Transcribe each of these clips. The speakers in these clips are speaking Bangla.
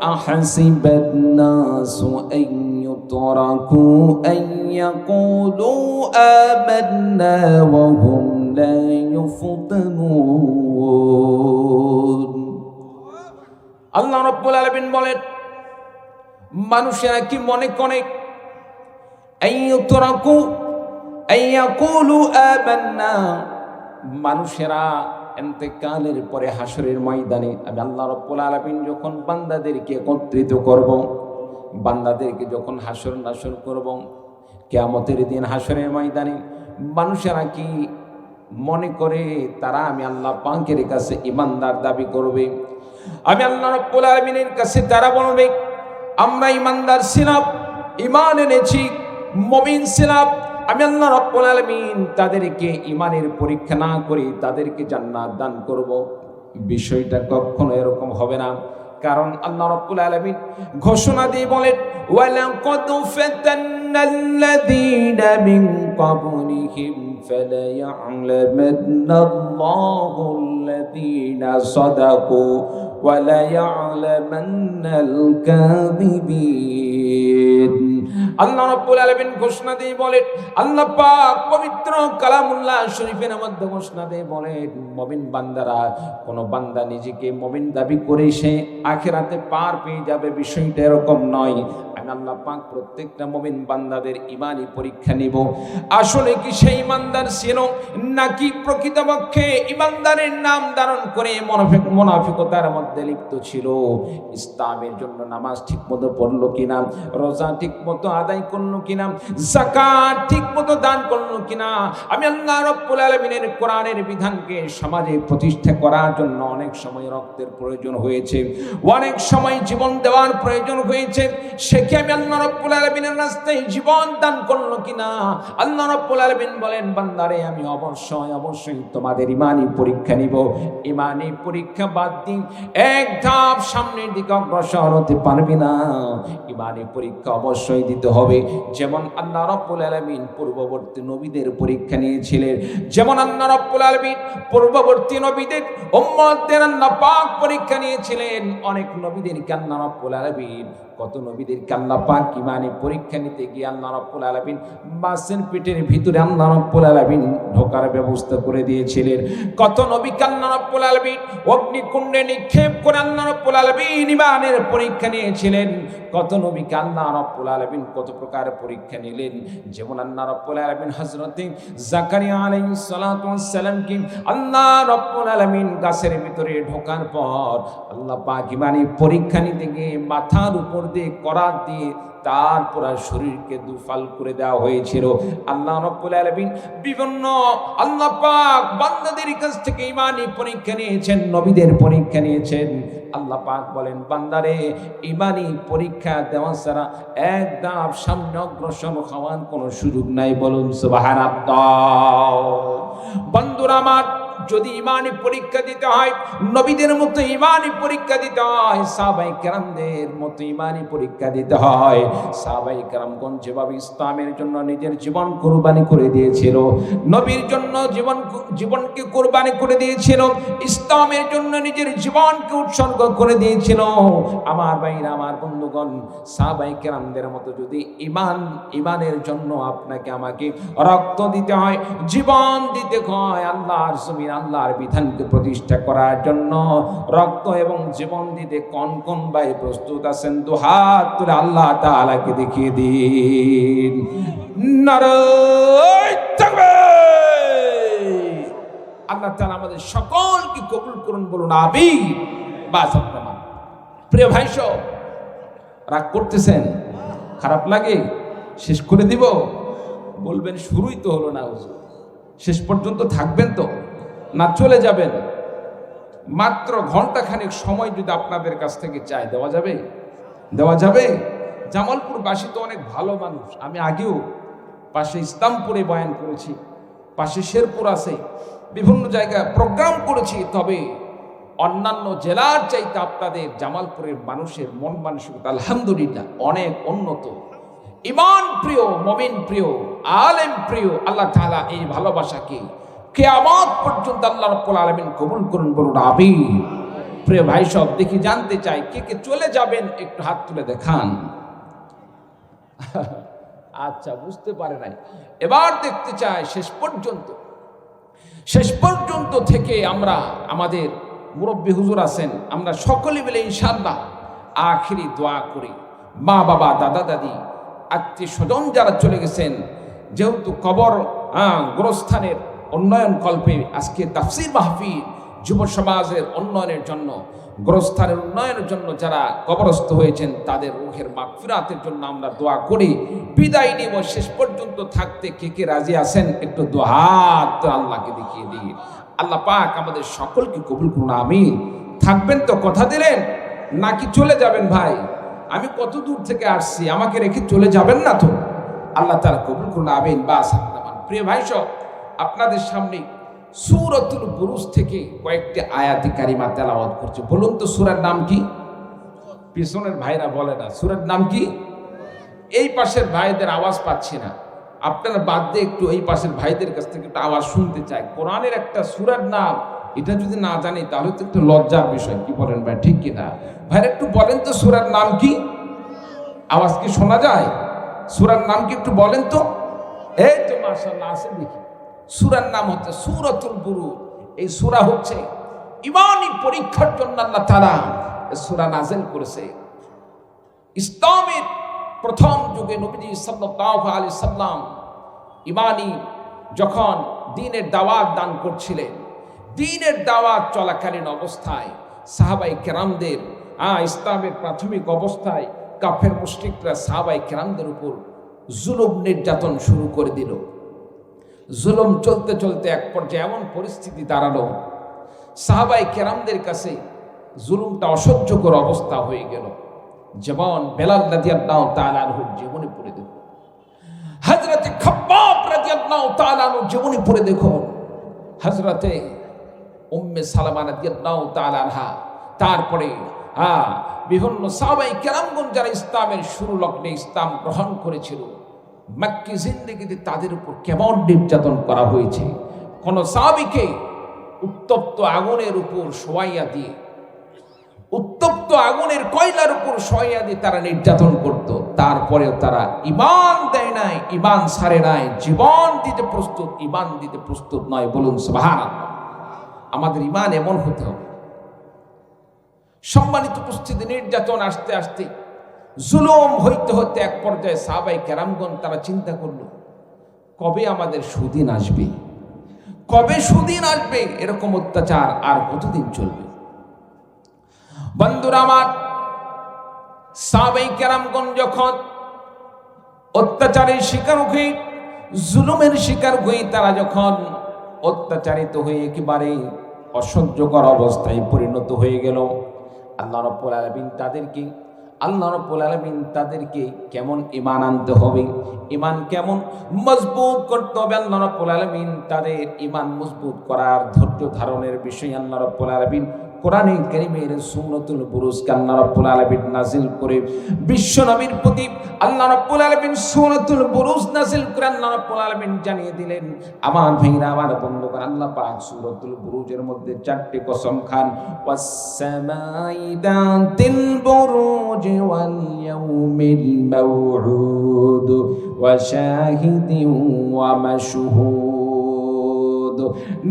أحسب الناس أن يتركوا أن يقولوا آمنا وهم لا يفتنون আল্লাহ রাব্বুল আলামিন বলেন মানুষেরা কি মনে করে আইয়ুতরাকু আইয়াকুলু আমান্না মানুষেরা ইন্তেকালের পরে হাসরের ময়দানে আমি আল্লাহ রাব্বুল আলামিন যখন বান্দাদেরকে একত্রিত করব, বান্দাদেরকে যখন হাসর নাসর করব, কিয়ামতের দিন হাসরের ময়দানে মানুষেরা কি মনে করে তারা আমি আল্লাহ পাকের কাছে ঈমানদার দাবি করবে? আমি আল্লাহ রাব্বুল আলামিনের কাছে তারা বলবে আমরা ঈমানদার ছিলাম, ঈমান এনেছি, মুমিন ছিলাম। আমি আল্লাহ রাব্বুল আলামিন তাদেরকে ঈমানের পরীক্ষা না করে তাদেরকে জান্নাত দান করব। বিষয়টা কখনো এরকম হবে না, কারণ আল্লাহ রাব্বুল আলামিন ঘোষণা দিয়ে বলেন ওয়ালাকাদ ফাতান্নাল্লাযীনা মিন ক্বাবলিহিম ফালায়া'লামান্নাল্লাহুল্লাযীনা সাদাকু ওয়ালায়া'লামান্নাল কাযিবিন। আল্লাহ রাব্বুল আলামিন ঘোষণা দিয়ে বলেন, আল্লাহ পাক পবিত্র কালামুল্লাহ শরীফের মধ্যে ঘোষণা দিয়ে বলেন মুমিন বান্দারা, কোন বান্দা নিজেকে মুমিন দাবি করে সে আখিরাতে পার পেয়ে যাবে, বিষয়টা এরকম নয়। আমি আল্লাহ পাক প্রত্যেকটা মুমিন বান্দাদের ঈমানি পরীক্ষা নিব, আসলে কি সেই ঈমানদার ছিল নাকি প্রকৃতপক্ষে ঈমানদারের নাম ধারণ করে মুনাফিকতার মধ্যে লিপ্ত ছিল। ইসলামের জন্য নামাজ ঠিকমতো পড়লো কিনা, রোজা ঠিকমতো আদায় করলো কিনা, যাকাত ঠিকমতো দান করলো কিনা। আমি আল্লাহ রাব্বুল আলামিনের কোরআনের বিধানকে সমাজে প্রতিষ্ঠা করার জন্য অনেক সময় রক্তের প্রয়োজন হয়েছে, অনেক সময় জীবন দেওয়ার প্রয়োজন হয়েছে, সেখানে আমি আল্লাহ রাব্বুল আলামিনের রাস্তায় জীবন দান করলো কিনা। আল্লাহ রাব্বুল আলামিন বলেন বান্দারে আমি অবশ্যই তোমাদের ঈমানি পরীক্ষা নিব। ঈমানি পরীক্ষা বাদ দিন এক ধাপ সামনের দিকে অগ্রসর হতে পারবি না। ঈমানি পরীক্ষা অবশ্যই দিতে হবে। যেমন আল্লাহ রাব্বুল আলামিন পূর্ববর্তী নবীদের পরীক্ষা নিয়েছিলেন, যেমন আল্লাহ রাব্বুল আলামিন পূর্ববর্তী নবীদের উম্মতদের আল্লাহ পাক পরীক্ষা নিয়েছিলেন। অনেক নবীদেরকে আল্লাহ রাব্বুল আলামিন, কত নবীদেরকে আল্লাহ পাক ঈমানি পরীক্ষা নিতে গিয়ে আল্লাহ রাব্বুল আলামিন মাছের পেটের ভিতরে আল্লাহ রাব্বুল আলামিন ঢোকার ব্যবস্থা করে দিয়েছিলেন। কত নবীকে আল্লাহ রাব্বুল আলামিন অগ্নিকুণ্ডে নিক্ষেপ করে আল্লাহ রাব্বুল আলামিন ঈমানের পরীক্ষা নিয়েছিলেন। কত নবীকে আল্লাহ রাব্বুল আলামিন কত প্রকার পরীক্ষা নিলেন। যেমন আল্লাহ রাব্বুল আলামিন হযরতে জাকারিয়া আলাইহিস সালাতু ওয়াস সালামকে আল্লাহ রাব্বুল আলামিন গাছের ভিতরে ঢোকার পর আল্লাহ পাক ঈমানি পরীক্ষা নিতে গিয়ে মাথার উপর দিয়ে করাত দিয়ে তার পুরা শরীরকে দুফাল করে দেওয়া হয়েছিল। আল্লাহ রাব্বুল আলামিন বিভিন্ন আল্লাহ পাক বান্দাদের কাছ থেকে ঈমানি পরীক্ষা নিয়েছেন, নবীদের পরীক্ষা নিয়েছেন। আল্লাহ পাক বলেন বান্দারে ঈমানি পরীক্ষা দেওয়া ছাড়া এক ধাপ সামনে অগ্রসর হওয়ার কোনো সুযোগ নাই। বলুন সুবহানাল্লাহ। বন্ধুরা আমার, যদি ঈমানি পরীক্ষা দিতে হয় নবীদের মতো ঈমানি পরীক্ষা দিতে হয়, সাহাবায়ে কেরামদের মতো ঈমানি পরীক্ষা দিতে হয়। সাহাবায়ে কেরামগণ যেভাবে ইসলামের জন্য নিজের জীবন কুরবানি করে দিয়েছিল, নবীর জন্য জীবনকে কুরবানি করে দিয়েছিল, ইসলামের জন্য নিজের জীবনকে উৎসর্গ করে দিয়েছিল। আমার ভাইরা, আমার বন্ধুগণ, সাহাবায়ে কেরামদের মতো যদি ঈমানের জন্য আপনাকে আমাকে রক্ত দিতে হয়, জীবন দিতে হয়, আল্লাহর জমিন আল্লাহর বিধানকে প্রতিষ্ঠা করার জন্য রক্ত এবং জীবন দিতে কোন কোন ভাই প্রস্তুত আছেন? দুহাত তুলে আল্লাহ তাআলাকে দেখিয়ে দিন। নারায়ে তাকবীর। আল্লাহ তাআলা আমাদের সকলকে কবুল করুন, বলুন আমিন। বাস আপনারা প্রিয় ভাই সব রাগ করতেছেন? খারাপ লাগে? শেষ করে দিব? বলবেন শুরুই তো হলো না হুজুর, শেষ পর্যন্ত থাকবেন তো না চলে যাবেন? মাত্র ঘন্টাখানেক সময় যদি আপনাদের কাছ থেকে চাই, দেওয়া যাবে? দেওয়া যাবে? জামালপুরবাসী তো অনেক ভালো মানুষ। আমি আগেও পাশে ইসলামপুরে বয়ান করেছি, পাশে শেরপুর আছে, বিভিন্ন জায়গায় প্রোগ্রাম করেছি। তবে অন্যান্য জেলার চাইতে আপনাদের জামালপুরের মানুষের মন মানসিকতা আলহামদুলিল্লাহ অনেক উন্নত। ঈমান প্রিয়, মুমিন প্রিয়, আলেম প্রিয়। আল্লাহ তাআলা এই ভালোবাসাকে কিয়ামত পর্যন্ত আল্লাহ রাব্বুল আলামিন কবুল করুন, বলুন আমিন। প্রিয় ভাই সব দেখি জানতে চাই কে কে চলে যাবেন একটু হাত তুলে দেখান। আচ্ছা, বুঝতে পারে নাই। এবার দেখতে চাই শেষ পর্যন্ত থেকে আমরা, আমাদের মুরব্বী হুজুর আছেন, আমরা সকলে মিলে ইনশাআল্লাহ আখিরি দোয়া করি। মা বাবা, দাদা দাদি, আত্মীয় স্বজন যারা চলে গেছেন, যেহেতু কবর গোরস্থানের উন্নয়ন কল্পে আজকে তাফসীর মাহফিল, যুব সমাজের উন্নয়নের জন্য, গোরস্থানের উন্নয়নের জন্য যারা কবরস্থ হয়েছেন তাদের রূহের মাগফিরাতের জন্য আমরা দোয়া করি। বিদায় নিব, শেষ পর্যন্ত থাকতে কে কে রাজি আছেন একটু দুহাত আল্লাহকে দেখিয়ে দিই। আল্লাহ পাক আমাদের সকলকে কবুল করুন, আমিন। থাকবেন তো, কথা দিলেন নাকি চলে যাবেন? ভাই, আমি কত দূর থেকে আসছি, আমাকে রেখে চলে যাবেন না তো? আল্লাহ তাআলা কবুল করুন, আমিন। বাস। প্রিয় ভাই সব, আপনাদের সামনে সূরাতুল বুরুজ থেকে কয়েকটি আয়াতি কারিমা তেলাওয়াত করছে। বলুন তো সূরার নাম কি? পিছনের ভাইরা বলে না সূরার নাম কি? এই পাশের ভাইদের আওয়াজ পাচ্ছি না, আপনারা বাদ দিয়ে একটু এই পাশের ভাইদের কাছ থেকে একটু আওয়াজ শুনতে চাই। কোরআনের একটা সূরার নাম, এটা যদি না জানি তাহলে তো একটু লজ্জার বিষয়। কি বলেন ভাই, ঠিক কিনা? ভাইরা একটু বলেন তো সূরার নাম কি? আওয়াজ কি শোনা যায়? সূরার নাম কি একটু বলেন তো? এই তো মাশাআল্লাহ, আছে দেখি। সূরার নাম হচ্ছে সূরাতুল বুরুজ। এই সূরা হচ্ছে ঈমানি পরীক্ষার জন্য আল্লাহ তাআলা এই সূরা নাযিল করেছে। ইসলামের প্রথম যুগে নবীজি সাল্লাল্লাহু আলাইহি সাল্লাম ঈমানি যখন দ্বীনের দাওয়াত দান করছিলেন, দ্বীনের দাওয়াত চলাকালীন অবস্থায় সাহাবায়ে কেরামদের ইসলামের প্রাথমিক অবস্থায় কাফের মুশরিকরা সাহাবায়ে কেরামদের উপর জুলুম নির্যাতন শুরু করে দিল। জুলুম চলতে চলতে এক পর্যায়ে এমন পরিস্থিতি দাঁড়ালো, সাহাবায়ে কেরামদের কাছে জুলুমটা অসহ্যকর অবস্থা হয়ে গেল। যেমন বেলাল রাদিয়াল্লাহু তাআলা আনহুর জীবনী পড়ে দেখুন, হযরতে খাব্বাব রাদিয়াল্লাহু তাআলা আনহুর জীবনী পড়ে দেখুন, হযরতে উম্মে সালামা রাদিয়াল্লাহু তাআলা আনহা, তারপরে বিভিন্ন সাহাবায়ে কেরামগণ যারা ইসলামের শুরু লগ্নে ইসলাম গ্রহণ করেছিল, মক্কি জিন্দেগিতে তাদের উপর কেমন নির্যাতন করা হয়েছে। কোন সাহাবীকে উত্তপ্ত আগুনের উপর শোয়াইয়া দিয়ে, উত্তপ্ত আগুনের কয়লার উপর শোয়াইয়া দিয়ে তারা নির্যাতন করত। তারপরেও তারা ঈমান দেয় নাই, ঈমান ছাড়ে নাই, জীবন দিতে প্রস্তুত, ঈমান দিতে প্রস্তুত নয়। বলুন সুবহানাল্লাহ। আমাদের ঈমান এমন হতে হবে। সম্মানিত উপস্থিতি, নির্যাতন আসতে আসতে, জুলুম হইতে হইতে এক পর্যায়ে সাহাবায়ে কেরামগণ তারা চিন্তা করলো, কবে আমাদের সুদিন আসবে, কবে সুদিন আসবে? এরকম অত্যাচার আর কতদিন চলবে? বন্ধুরা আমার, সাহাবায়ে কেরামগণ যখন অত্যাচারের শিকার হয়ে, জুলুমের শিকার হয়ে, তারা যখন অত্যাচারিত হয়ে একেবারে অসহ্যকর অবস্থায় পরিণত হয়ে গেল, আল্লাহ রাব্বুল আলামিন তাদেরকে কেমন ঈমান আনতে হবে, ঈমান কেমন মজবুত করতে হবে, আল্লাহ রাব্বুল আলামিন তাদের ঈমান মজবুত করার ধৈর্য ধারণের বিষয়ে আল্লাহ রাব্বুল আলামিন কোরআনে কারীমের সূরাতুল বুরুজ আল্লাহ রাব্বুল আলামিন নাযিল করে বিশ্ব নবীর প্রতি আল্লাহ রাব্বুল আলামিন সূরাতুল বুরুজ নাযিল করে আল্লাহ রাব্বুল আলামিন জানিয়ে দিলেন, আমার ভাইরা, আমার বন্ধুগণ, আল্লাহ পাক সূরাতুল বুরুজের মধ্যে 4টি কসম খান, ওয়াস সামাই দাতিল বুরুজ ওয়াল ইয়াউমিল মাউউদ ওয়া শাহিদিন ওয়া মাশহুদ।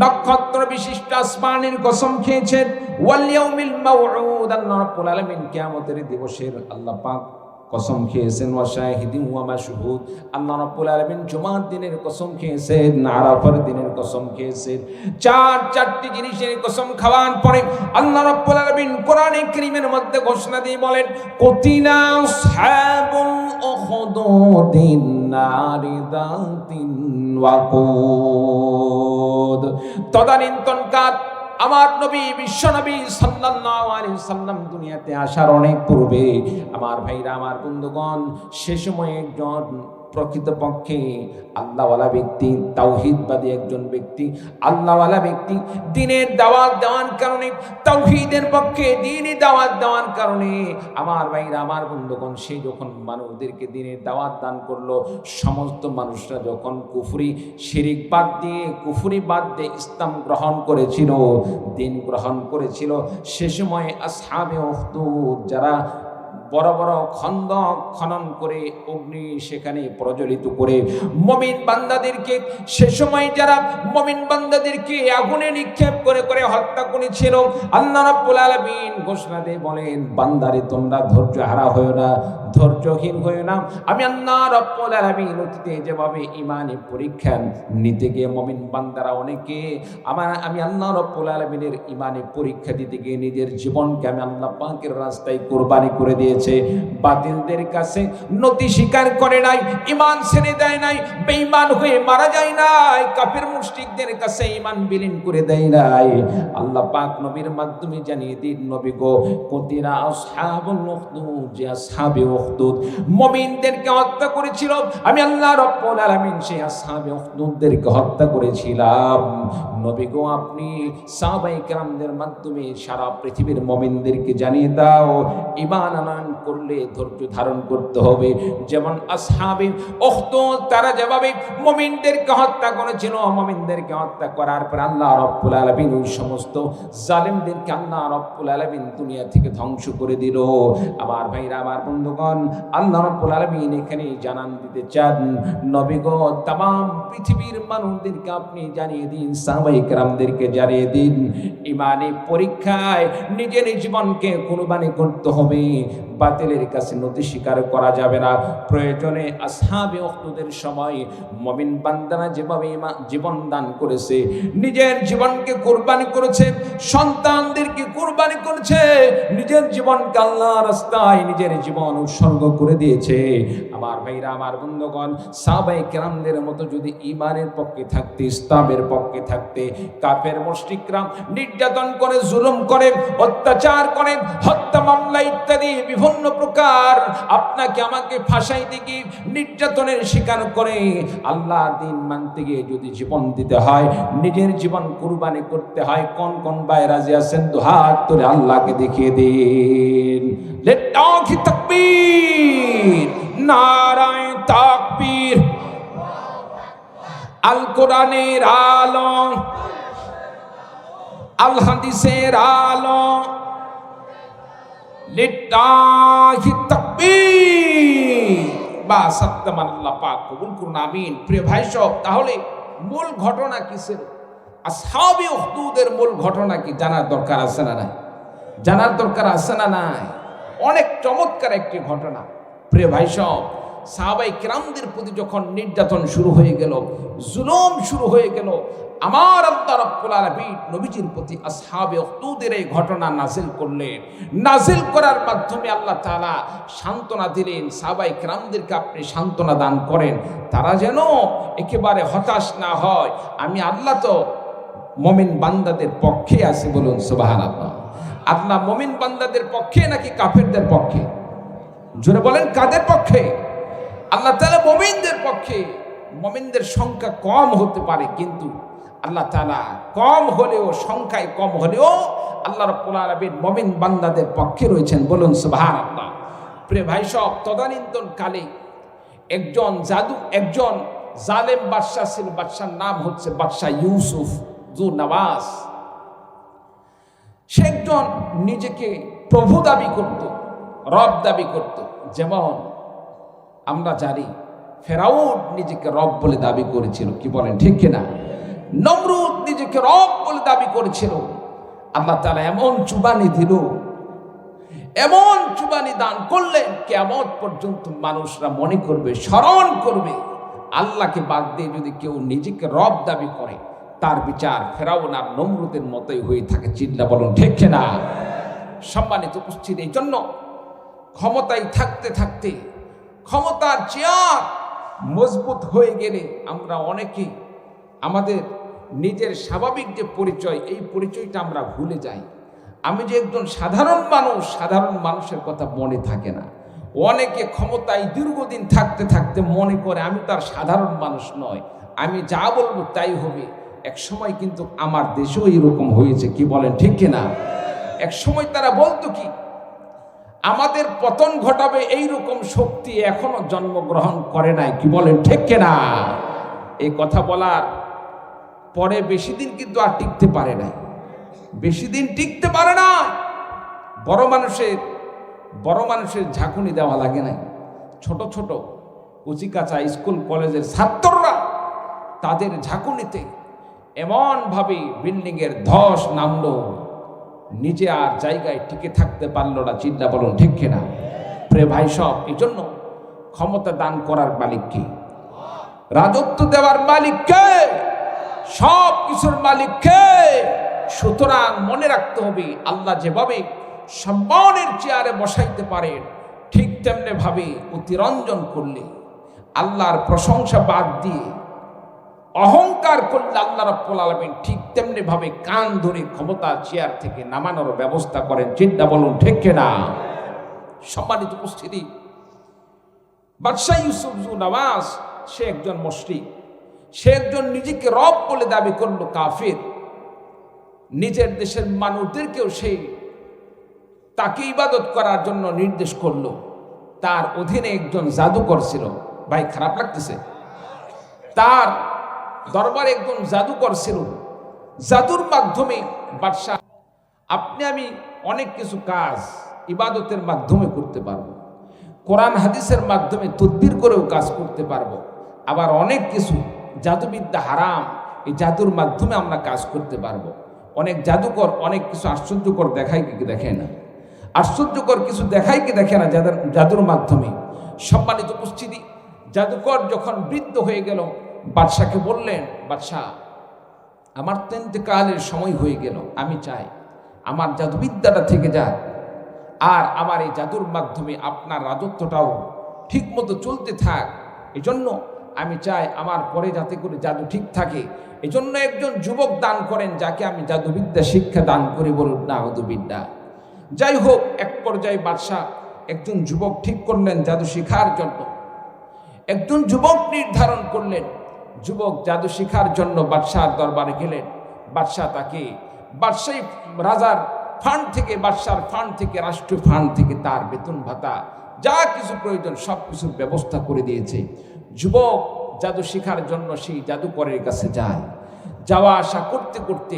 নক্ষত্র বিশিষ্ট আসমানের কসম খেয়েছেন, ওয়াল ইয়াউমিল মাউউদ, আল্লাহ রাব্বুল আলামিন কিয়ামতের দিবসের আল্লাহ পাক কসম খেয়েছেন, ওয়া শাহিদিন ওয়া মাশহুদ, আল্লাহ রাব্বুল আলামিন জুমার দিনের কসম খেয়েছেন, আরাফার দিনের কসম খেয়েছেন। চারটি জিনিসের কসম খাওয়ার পরে আল্লাহ রাব্বুল আলামিন কোরআনে কারীমের মধ্যে ঘোষণা দিয়ে বলেন, কুতিলা আসহাবুল উখদুদিন নারি যাতিন ওয়াকুদ। তদানীন্তনকার আমার নবী, বিশ্ব নবী সাল্লাল্লাহু আলাইহি সাল্লাম দুনিয়াতে আসার অনেক পূর্বে, আমার ভাইরা, আমার বন্ধুগণ, সে সময় একজন প্রকৃতপক্ষে আল্লাহওয়ালা ব্যক্তি, তাওহীদবাদী একজন ব্যক্তি, আল্লাহওয়ালা ব্যক্তি দ্বীনের দাওয়াত দেওয়ার কারণে, তাওহীদের পক্ষে দ্বীনি দাওয়াত দেওয়ার কারণে আমার ভাইরা, আমার বন্ধুগণ, সে যখন মানুষদেরকে দ্বীনের দাওয়াত দান করলো, সমস্ত মানুষরা যখন কুফরি শিরিক বাদ দিয়ে, কুফরি বাদ দিয়ে ইসলাম গ্রহণ করেছিল, দ্বীন গ্রহণ করেছিল, সে সময় আসহাবে উখদুদ যারা বড় বড় খন্দক খনন করে অগ্নি সেখানে প্রজ্বলিত করে মুমিন বান্দাদেরকে, সে সময় যারা মুমিন বান্দাদেরকে আগুনে নিক্ষেপ করে করে হত্যা করেছিল, আল্লাহ রাব্বুল আলামিন ঘোষণা দিয়ে বলেন, বান্দারে তোমরা ধৈর্য হারা হয়ো না, ধৈর্যহীন হয়ো না। আমি আল্লাহ রাব্বুল আলামিন অতীতে যেভাবে ইমানে পরীক্ষা নিতে গিয়ে মুমিন বান্দারা অনেকে আমি আল্লাহ রাব্বুল আলামিনের ইমানে পরীক্ষা দিতে গিয়ে নিজের জীবনকে আমি আল্লাহ পাকের রাস্তায় কুরবানি করে দিয়েছে, বাতিলদের কাছে নতি স্বীকার করে নাই, ঈমান ছেড়ে দেয় নাই, বেঈমান হয়ে মারা যায় নাই, কাফের মুশরিকদের কাছে ঈমান বিলীন করে দেয় নাই। আল্লাহ পাক নবীর মাধ্যমে জানিয়ে দিন, নবী গো, কুতিলা আসহাবুল উখদুদ, যে আসহাবে উখদুদ মুমিনদেরকে হত্যা করেছিল, আমি আল্লাহ রাব্বুল আলামিন সেই আসহাবে উখদুদদেরকে হত্যা করেছিলাম। নবী গো, আপনি সাহাবায়ে কেরামদের মাধ্যমে সারা পৃথিবীর মুমিনদেরকে জানিয়ে দাও, ঈমান আনয়ন করলে ধৈর্য ধারণ করতে হবে। যেমন আসহাবে উখদুদ তারা যেভাবে মুমিনদেরকে হত্যা করেছিল, মুমিনদেরকে হত্যা করার পর আল্লাহ রাব্বুল আলামিন ওই সমস্ত জালিমদেরকে আল্লাহ রাব্বুল আলামিন দুনিয়া থেকে ধ্বংস করে দিল। আমার ভাইরা, আমার বন্ধুগণ, আল্লাহ রাব্বুল আলামিন এখানে জানান দিতে চান, নবী গো, तमाम পৃথিবীর মানুষদেরকে আপনি জানিয়ে দিন, সাহাবায়ে কেরামদেরকে জানিয়ে দিন, ঈমানে পরীক্ষায় নিজের জীবনকে কুরবানি করতে হবে, বাতিলের কাছে নতি স্বীকার করা যাবে না। প্রয়োজনে আসহাবে উখদুদের সময় মুমিন বান্দারা যেভাবে জীবন দান করেছে, নিজের জীবনকে কুরবানি করেছে, সন্তানদেরকে কুরবানি করেছে, নিজের জীবনকে আল্লাহর রাস্তায় নিজের জীবন উৎসর্গ করে দিয়েছে। আমার ভাইরা, আমার বন্ধুগণ, সাহাবায়ে কেরামদের মতো যদি ঈমানের পক্ষে থাকতে, ইসলামের পক্ষে থাকতে কাফের মুশরিকরা নির্যাতন করে, জুলুম করে, অত্যাচার করে, হত্যা মামলা ইত্যাদি বিভিন্ন প্রকার আপনাকে আমাকে ফাঁসাইতে গিয়ে নির্যাতনের শিকার করে আল্লাহর দ্বীন মানতে গিয়ে যদি জীবন দিতে হয়, নিজের জীবন কুরবানি করতে হয়, কোন কোন ভাই রাজি আছেন? দুহাত তুলে আল্লাহকে দেখিয়ে দিন। তাকবীর, নারায়ে তাকবীর। আল কোরআনের আলো, আল হাদিসের আলো, লিল্লাহি তাকবীর। বাস, আল্লাহ পাক কবুল করুন, আমিন। প্রিয় ভাই সব, তাহলে মূল ঘটনা কি ছিল? আসহাবে উখদুদের মূল ঘটনা কি জানার দরকার আছে না নাই? জানার দরকার আছে না নাই? অনেক চমৎকার একটি ঘটনা। প্রিয় ভাই সব, সাহাবায়ে কেরামদের প্রতি যখন নির্যাতন শুরু হয়ে গেল, জুলুম শুরু হয়ে গেল, আমার আল্লাহ রাব্বুল আলামিন নবীজির প্রতি আসহাবে উখদুদের এই ঘটনা নাজিল করলেন। নাজিল করার মাধ্যমে আল্লাহ তাআলা সান্ত্বনা দিলেন, সাহাবায়ে কেরামদেরকে আপনি সান্ত্বনা দান করেন, তারা যেন একেবারে হতাশ না হয়। আমি আল্লাহ তো মুমিন বান্দাদের পক্ষে আছি, বলুন সুবহানাল্লাহ। আল্লাহ মুমিন বান্দাদের পক্ষে নাকি কাফেরদের পক্ষে? জোরে বলেন, কাদের পক্ষে? আল্লাহ তাআলা মুমিনদের পক্ষে। মুমিনদের সংখ্যা কম হতে পারে, কিন্তু আল্লাহ তাআলা কম হলেও, সংখ্যায় কম হলেও আল্লাহ রাব্বুল আলামিন মুমিন বান্দাদের পক্ষে রয়েছেন, বলুন সুবহানাল্লাহ। প্রিয় ভাই সব, তদানীন্তন কালে একজন জালেম বাদশা ছিল। বাদশার নাম হচ্ছে বাদশা ইউসুফ যু নওয়াজ। সে একজন নিজেকে প্রভু দাবি করত, রব দাবি করত। যেমন আমরা জানি ফেরাউন নিজেকে রব বলে দাবি করেছিল, কি বলেন ঠিক কিনা? নমরুদ নিজেকে রব বলে দাবি করেছিল। আল্লাহ তাআলা এমন চুবানি দিল, এমন চুবানি দান করলেন, কিয়ামত পর্যন্ত মানুষরা মনে করবে, স্মরণ করবে, আল্লাহকে বাদ দিয়ে যদি কেউ নিজেকে রব দাবি করে, তার বিচার ফেরাউন আর নমরুদের মতোই হয়ে থাকে। চিল্লা বলুন ঠিক কিনা? সম্মানিত উপস্থিত, এই জন্য ক্ষমতায় থাকতে থাকতে, ক্ষমতার চেয়ার মজবুত হয়ে গেলে আমরা অনেকে আমাদের নিজের স্বাভাবিক যে পরিচয়, এই পরিচয়টা আমরা ভুলে যাই। আমি যে একজন সাধারণ মানুষ, সাধারণ মানুষের কথা মনে থাকে না। অনেকে ক্ষমতায় দীর্ঘদিন থাকতে থাকতে মনে করে আমি তো আর সাধারণ মানুষ নয়, আমি যা বলবো তাই হবে। এক সময় কিন্তু আমার দেশেও এরকম হয়েছে, কি বলেন ঠিক কিনা? এক সময় তারা বলতো কি আমাদের পতন ঘটাবে এইরকম শক্তি এখনো জন্মগ্রহণ করে নাই, কি বলেন ঠিক কিনা? এই কথা বলার পরে বেশি দিন কিন্তু আর টিকতে পারে নাই, বেশি দিন টিকতে পারে না। বড় মানুষের ঝাঁকুনি দেওয়া লাগে নাই। ছোট ছোট কুচিকাচা স্কুল কলেজের ছাত্ররা তাদের ঝাঁকুনিতে এমনভাবে বিল্ডিংয়ের ধস নামলো, নিজে আর জায়গায় টিকে থাকতে পারলো না। চিন্তা বলুন ঠিক কিনা? প্রিয় ভাই সব, এই জন্য ক্ষমতা দান করার মালিক কে? রাজত্ব দেওয়ার মালিক কে? সব কিছুর মালিক কে? সুতরাং মনে রাখতে হবে, আল্লাহ যেভাবে সম্মানের চেয়ারে বসাইতে পারেন, ঠিক তেমনি ভাবে অতিরঞ্জন করলে, আল্লাহর প্রশংসা বাদ দিয়ে অহংকার করলে আল্লাহ রাব্বুল আলামিন ঠিক তেমনি ভাবে কান ধরে ক্ষমতা চেয়ার থেকে নামানোর ব্যবস্থা করেন। চিন্তা বলুন ঠিক কিনা? সম্মানিত উপস্থিতি, বাদশাহ ইউসুফ জু নওয়াজ সে একজন মুশরিক, সে একজন নিজেকে রব বলে দাবি করলো কাফির। নিজের দেশের মানুষদেরকেও সে তাকে ইবাদত করার জন্য নির্দেশ করলো। তার অধীনে একজন জাদুকর ছিল। ভাই খারাপ লাগতেছে? তার দরবারে একজন জাদুকর ছিল। জাদুর মাধ্যমে বাদশাহ, আপনি আমি অনেক কিছু কাজ ইবাদতের মাধ্যমে করতে পারবো, কোরআন হাদিসের মাধ্যমে তদবির করেও কাজ করতে পারবো, আবার অনেক কিছু জাদুবিদ্যা হারাম, এই জাদুর মাধ্যমে আমরা কাজ করতে পারবো। অনেক জাদুকর অনেক কিছু আশ্চর্যকর দেখায় কি দেখে না? আশ্চর্যকর কিছু দেখায় কি দেখে না জাদুর মাধ্যমে? সম্মানিত উপস্থিতি, জাদুকর যখন বৃদ্ধ হয়ে গেল, বাদশাকে বললেন, বাদশাহ আমার তো ইন্তেকালের সময় হয়ে গেল, আমি চাই আমার জাদুবিদ্যাটা থেকে যাক, আর আমার এই জাদুর মাধ্যমে আপনার রাজত্বটাও ঠিক মতো চলতে থাক। এজন্য আমি চাই আমার পরে যাতে করে জাদু ঠিক থাকে। এজন্য একজন যুবক দান করেন, যাকে আমি জাদুবিদ্যা শিক্ষা দান করি, বলুন না জাদুবিদ্যা। যাই হোক, এক পর্যায়ে বাদশাহ একজন যুবক ঠিক করলেন জাদু শিখার জন্য। একজন যুবক নির্ধারণ করলেন, যুবক জাদু শিখার জন্য বাদশাহর দরবারে গেলেন। বাদশাহ তাকে বাদশাহী রাজার ফান্ড থেকে, বাদশার ফান্ড থেকে, রাষ্ট্রীয় ফান্ড থেকে তার বেতন ভাতা যা কিছু প্রয়োজন সব কিছুর ব্যবস্থা করে দিয়েছে। যুবক জাদু শিখার জন্য সেই জাদুকরের কাছে যায়। যাওয়া আসা করতে করতে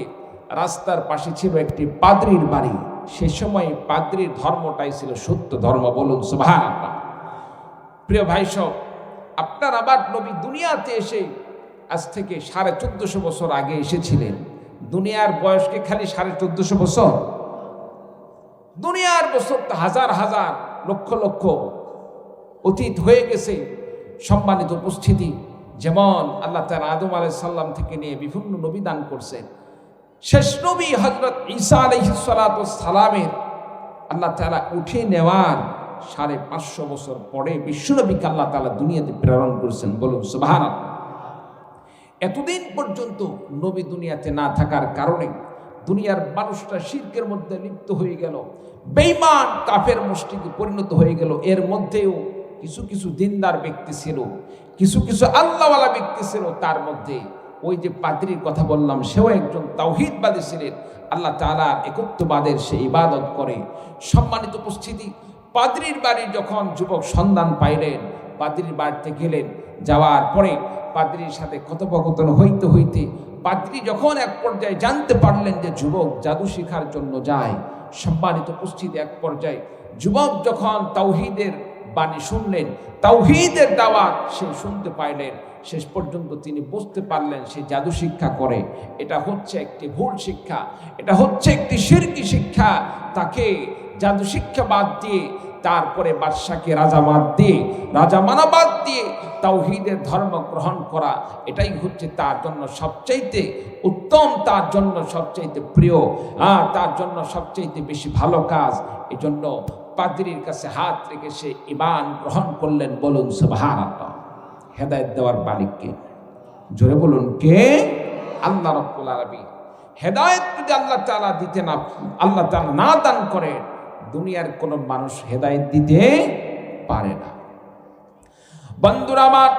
রাস্তার পাশে ছিল একটি পাদ্রীর বাড়ি। সে সময় পাদ্রীর ধর্মটাই ছিল সত্য ধর্ম, বলুন সুবহানাল্লাহ। প্রিয় ভাই সব, আপনার আবার নবী দুনিয়াতে এসে আজ থেকে 1450 বছর আগে এসেছিলেন। দুনিয়ার বয়সকে খালি 1450 বছর? দুনিয়ার বছর তো হাজার হাজার লক্ষ লক্ষ অতীত হয়ে গেছে। সম্মানিত উপস্থিতি, যেমন আল্লাহ তাআলা আদম আলাইহিস সালাম থেকে নিয়ে বিভিন্ন নবী দান করছেন। শেষ নবী হযরত ঈসা আলাইহিস সালাতু ওয়াস সালামের আল্লাহ তাআলা উঠে নেওয়ার 550 বছর পরে বিশ্বনবীকে আল্লাহ তাআলা দুনিয়াতে প্রেরণ করেছেন, বলুন সুবহানাল্লাহ। এতদিন পর্যন্ত নবী দুনিয়াতে না থাকার কারণে দুনিয়ার মানুষরা শিরকের মধ্যে লিপ্ত হয়ে গেল, বেঈমান কাফের মুশরিকে পরিণত হয়ে গেল। এর মধ্যেও কিছু কিছু দিনদার ব্যক্তি ছিল, কিছু কিছু আল্লাহওয়ালা ব্যক্তি ছিল। তার মধ্যে ওই যে পাদ্রীর কথা বললাম, সেও একজন তাওহীদবাদী ছিলেন, আল্লাহ তাআলার একত্ববাদের সে ইবাদত করে। সম্মানিত উপস্থিতি, পাদ্রীর বাড়ি যখন যুবক সন্ধান পাইলেন, পাদ্রীর বাড়িতে গেলেন। যাওয়ার পরে পাদ্রীর সাথে কথোপকথন হইতে হইতে পাদ্রী যখন এক পর্যায়ে জানতে পারলেন যে যুবক জাদু শিখার জন্য যায়, সম্মানিত উপস্থিতি, এক পর্যায়ে যুবক যখন তাওহীদের বাণী শুনলেন, তাওহীদের দাওয়াত সে শুনতে পাইলেন, শেষ পর্যন্ত তিনি বুঝতে পারলেন সে জাদু শিক্ষা করে, এটা হচ্ছে একটি ভুল শিক্ষা, এটা হচ্ছে একটি শিরকি শিক্ষা। তাকে জাদু শিক্ষা বাদ দিয়ে, তারপরে বাদশাকে রাজা মানাবাদ দিয়ে তাওহীদের ধর্ম গ্রহণ করা, এটাই হচ্ছে তার জন্য সবচাইতে উত্তম, তার জন্য সবচাইতে প্রিয়, তার জন্য সবচাইতে বেশি ভালো কাজ। এই জন্য পাদ্রীর কাছে হাত রেখে সে ঈমান গ্রহণ করলেন, বলুন সুবহানাল্লাহ। হেদায়েত দেওয়ার মালিককে জোরে বলুন কে? আল্লাহ রাব্বুল আলামিন। হেদায়েত যদি আল্লাহ তাআলা আল্লাহ তাআলা না দান করেন, দুনিয়ার কোনো মানুষ হেদায়েত দিতে পারে না। বন্ধুরা আমার,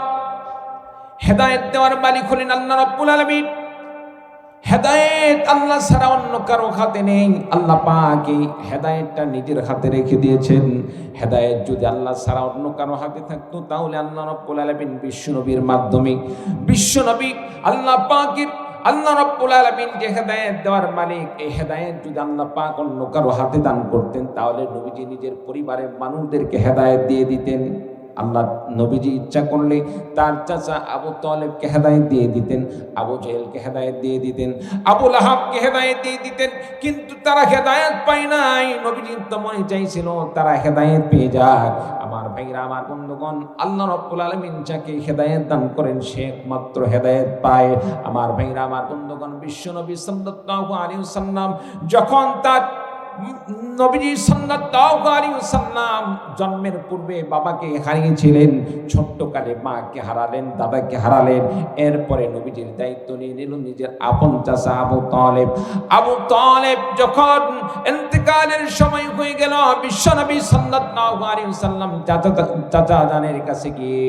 হেদায়েত দেওয়ার মালিক হলেন আল্লাহ রাব্বুল আলামিন। হেদায়েত আল্লাহ ছাড়া অন্য কারো হাতে নেই। আল্লাহ পাক এই হেদায়েতটা নিজের হাতে রেখে দিয়েছেন। হেদায়েত যদি আল্লাহ ছাড়া অন্য কারো হাতে থাকতো তাহলে আল্লাহ রাব্বুল আলামিন বিশ্বনবীর মাধ্যমে বিশ্বনবী আল্লাহ রাব্বুল আলামিন যে হেদায়েত দেওয়ার মালিক, এই হেদায়েত যদি আল্লাহ পাক অন্য কারো হাতে দান করতেন তাহলে নবীজি নিজের পরিবারের মানুষদেরকে হেদায়েত দিয়ে দিতেন। আল্লাহ নবীজি ইচ্ছা করলে তার চাচা আবু তালেবকে হেদায়েত দিয়ে দিতেন, আবু জেহেলকে হেদায়েত দিয়ে দিতেন, আবু লাহাবকে হেদায়েত দিয়ে দিতেন, কিন্তু তারা হেদায়েত পায় নাই। নবীজির তো মনে চাইছিল তারা হেদায়েত পেয়ে যাক। আমার ভাইরা, আমার বন্ধুগণ, আল্লাহ রাব্বুল আলামিন যাকে হেদায়েত দান করেন সে একমাত্র হেদায়েত পায়। আমার ভাইরা, আমার বন্ধুগণ, বিশ্বনবী সাল্লাল্লাহু আলাইহি ওয়াসাল্লাম যখন তার নবীজি সাল্লাল্লাহু আলাইহি ওয়াসাল্লাম জন্মের পূর্বে বাবাকে হারিয়েছিলেন, ছোট্টকালে মাকে হারালেন, দাদাকে হারালেন। এরপরে নবীজির দায়িত্ব নিয়ে নিল নিজের আপন চাচা আবু তালেব। আবু তালেব যখন ইন্তেকালের সময় হয়ে গেল, বিশ্বনবী সাল্লাল্লাহু আলাইহি ওয়াসাল্লাম চাচা জানের কাছে গিয়ে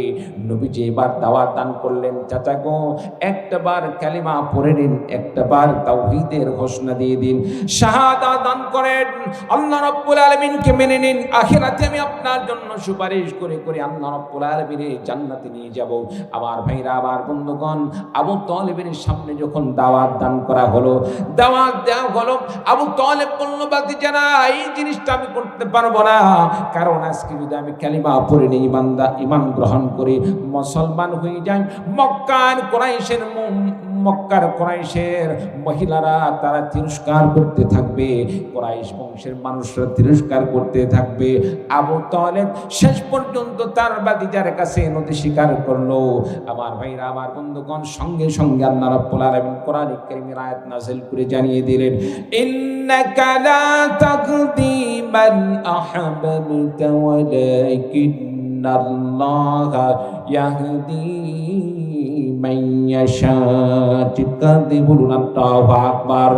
নবীজি এবার দাওয়াত দান করলেন, চাচা গো, একটাবার কালিমা পড়ে নিন, একটাবার তাওহীদের ঘোষণা দিয়ে দিন, শাহাদাত দান করেন, আল্লাহ রাব্বুল আলামিনকে মেনে নিন, আখিরাতে আমি আপনার জন্য সুপারিশ করে করে আল্লাহ রাব্বুল আলামিনের জান্নাতে নিয়ে যাব। আমার ভাইরা, আমার বন্ধুগণ, আবু তালেবের সামনে যখন দাওয়াত দান করা হলো, দাওয়াত দেওয়া হলো, আবু তালেব বলল, বাতিজানা, এই জিনিসটা আমি করতে পারবো না, কারণ আজকে যদি আমি কালিমা পড়ে নিই, ঈমান গ্রহণ করে মুসলমান হয়ে যাই, মক্কার কুরাইশের মহিলারা তারা তিরস্কার করতে থাকবে, কুরাইশ বংশের মানুষরা তিরস্কার করতে থাকবে। আবু তালেব শেষ পর্যন্ত তার বাতিজার কাছে নতি স্বীকার করলো। আমার ভাইরা, আমার বন্ধুগণ, সঙ্গে সঙ্গে আল্লাহ রাব্বুল আলামিন কোরআনে কারীমের আয়াত নাযিল করে জানিয়ে দিলেন, ইন্নাকা লা তাহদি মান আহবাবতা ওয়ালাকিন্নাল্লাহা ইয়াহদি মান ইয়াশা। চিৎকার দিয়ে বলুন আল্লাহু আকবার।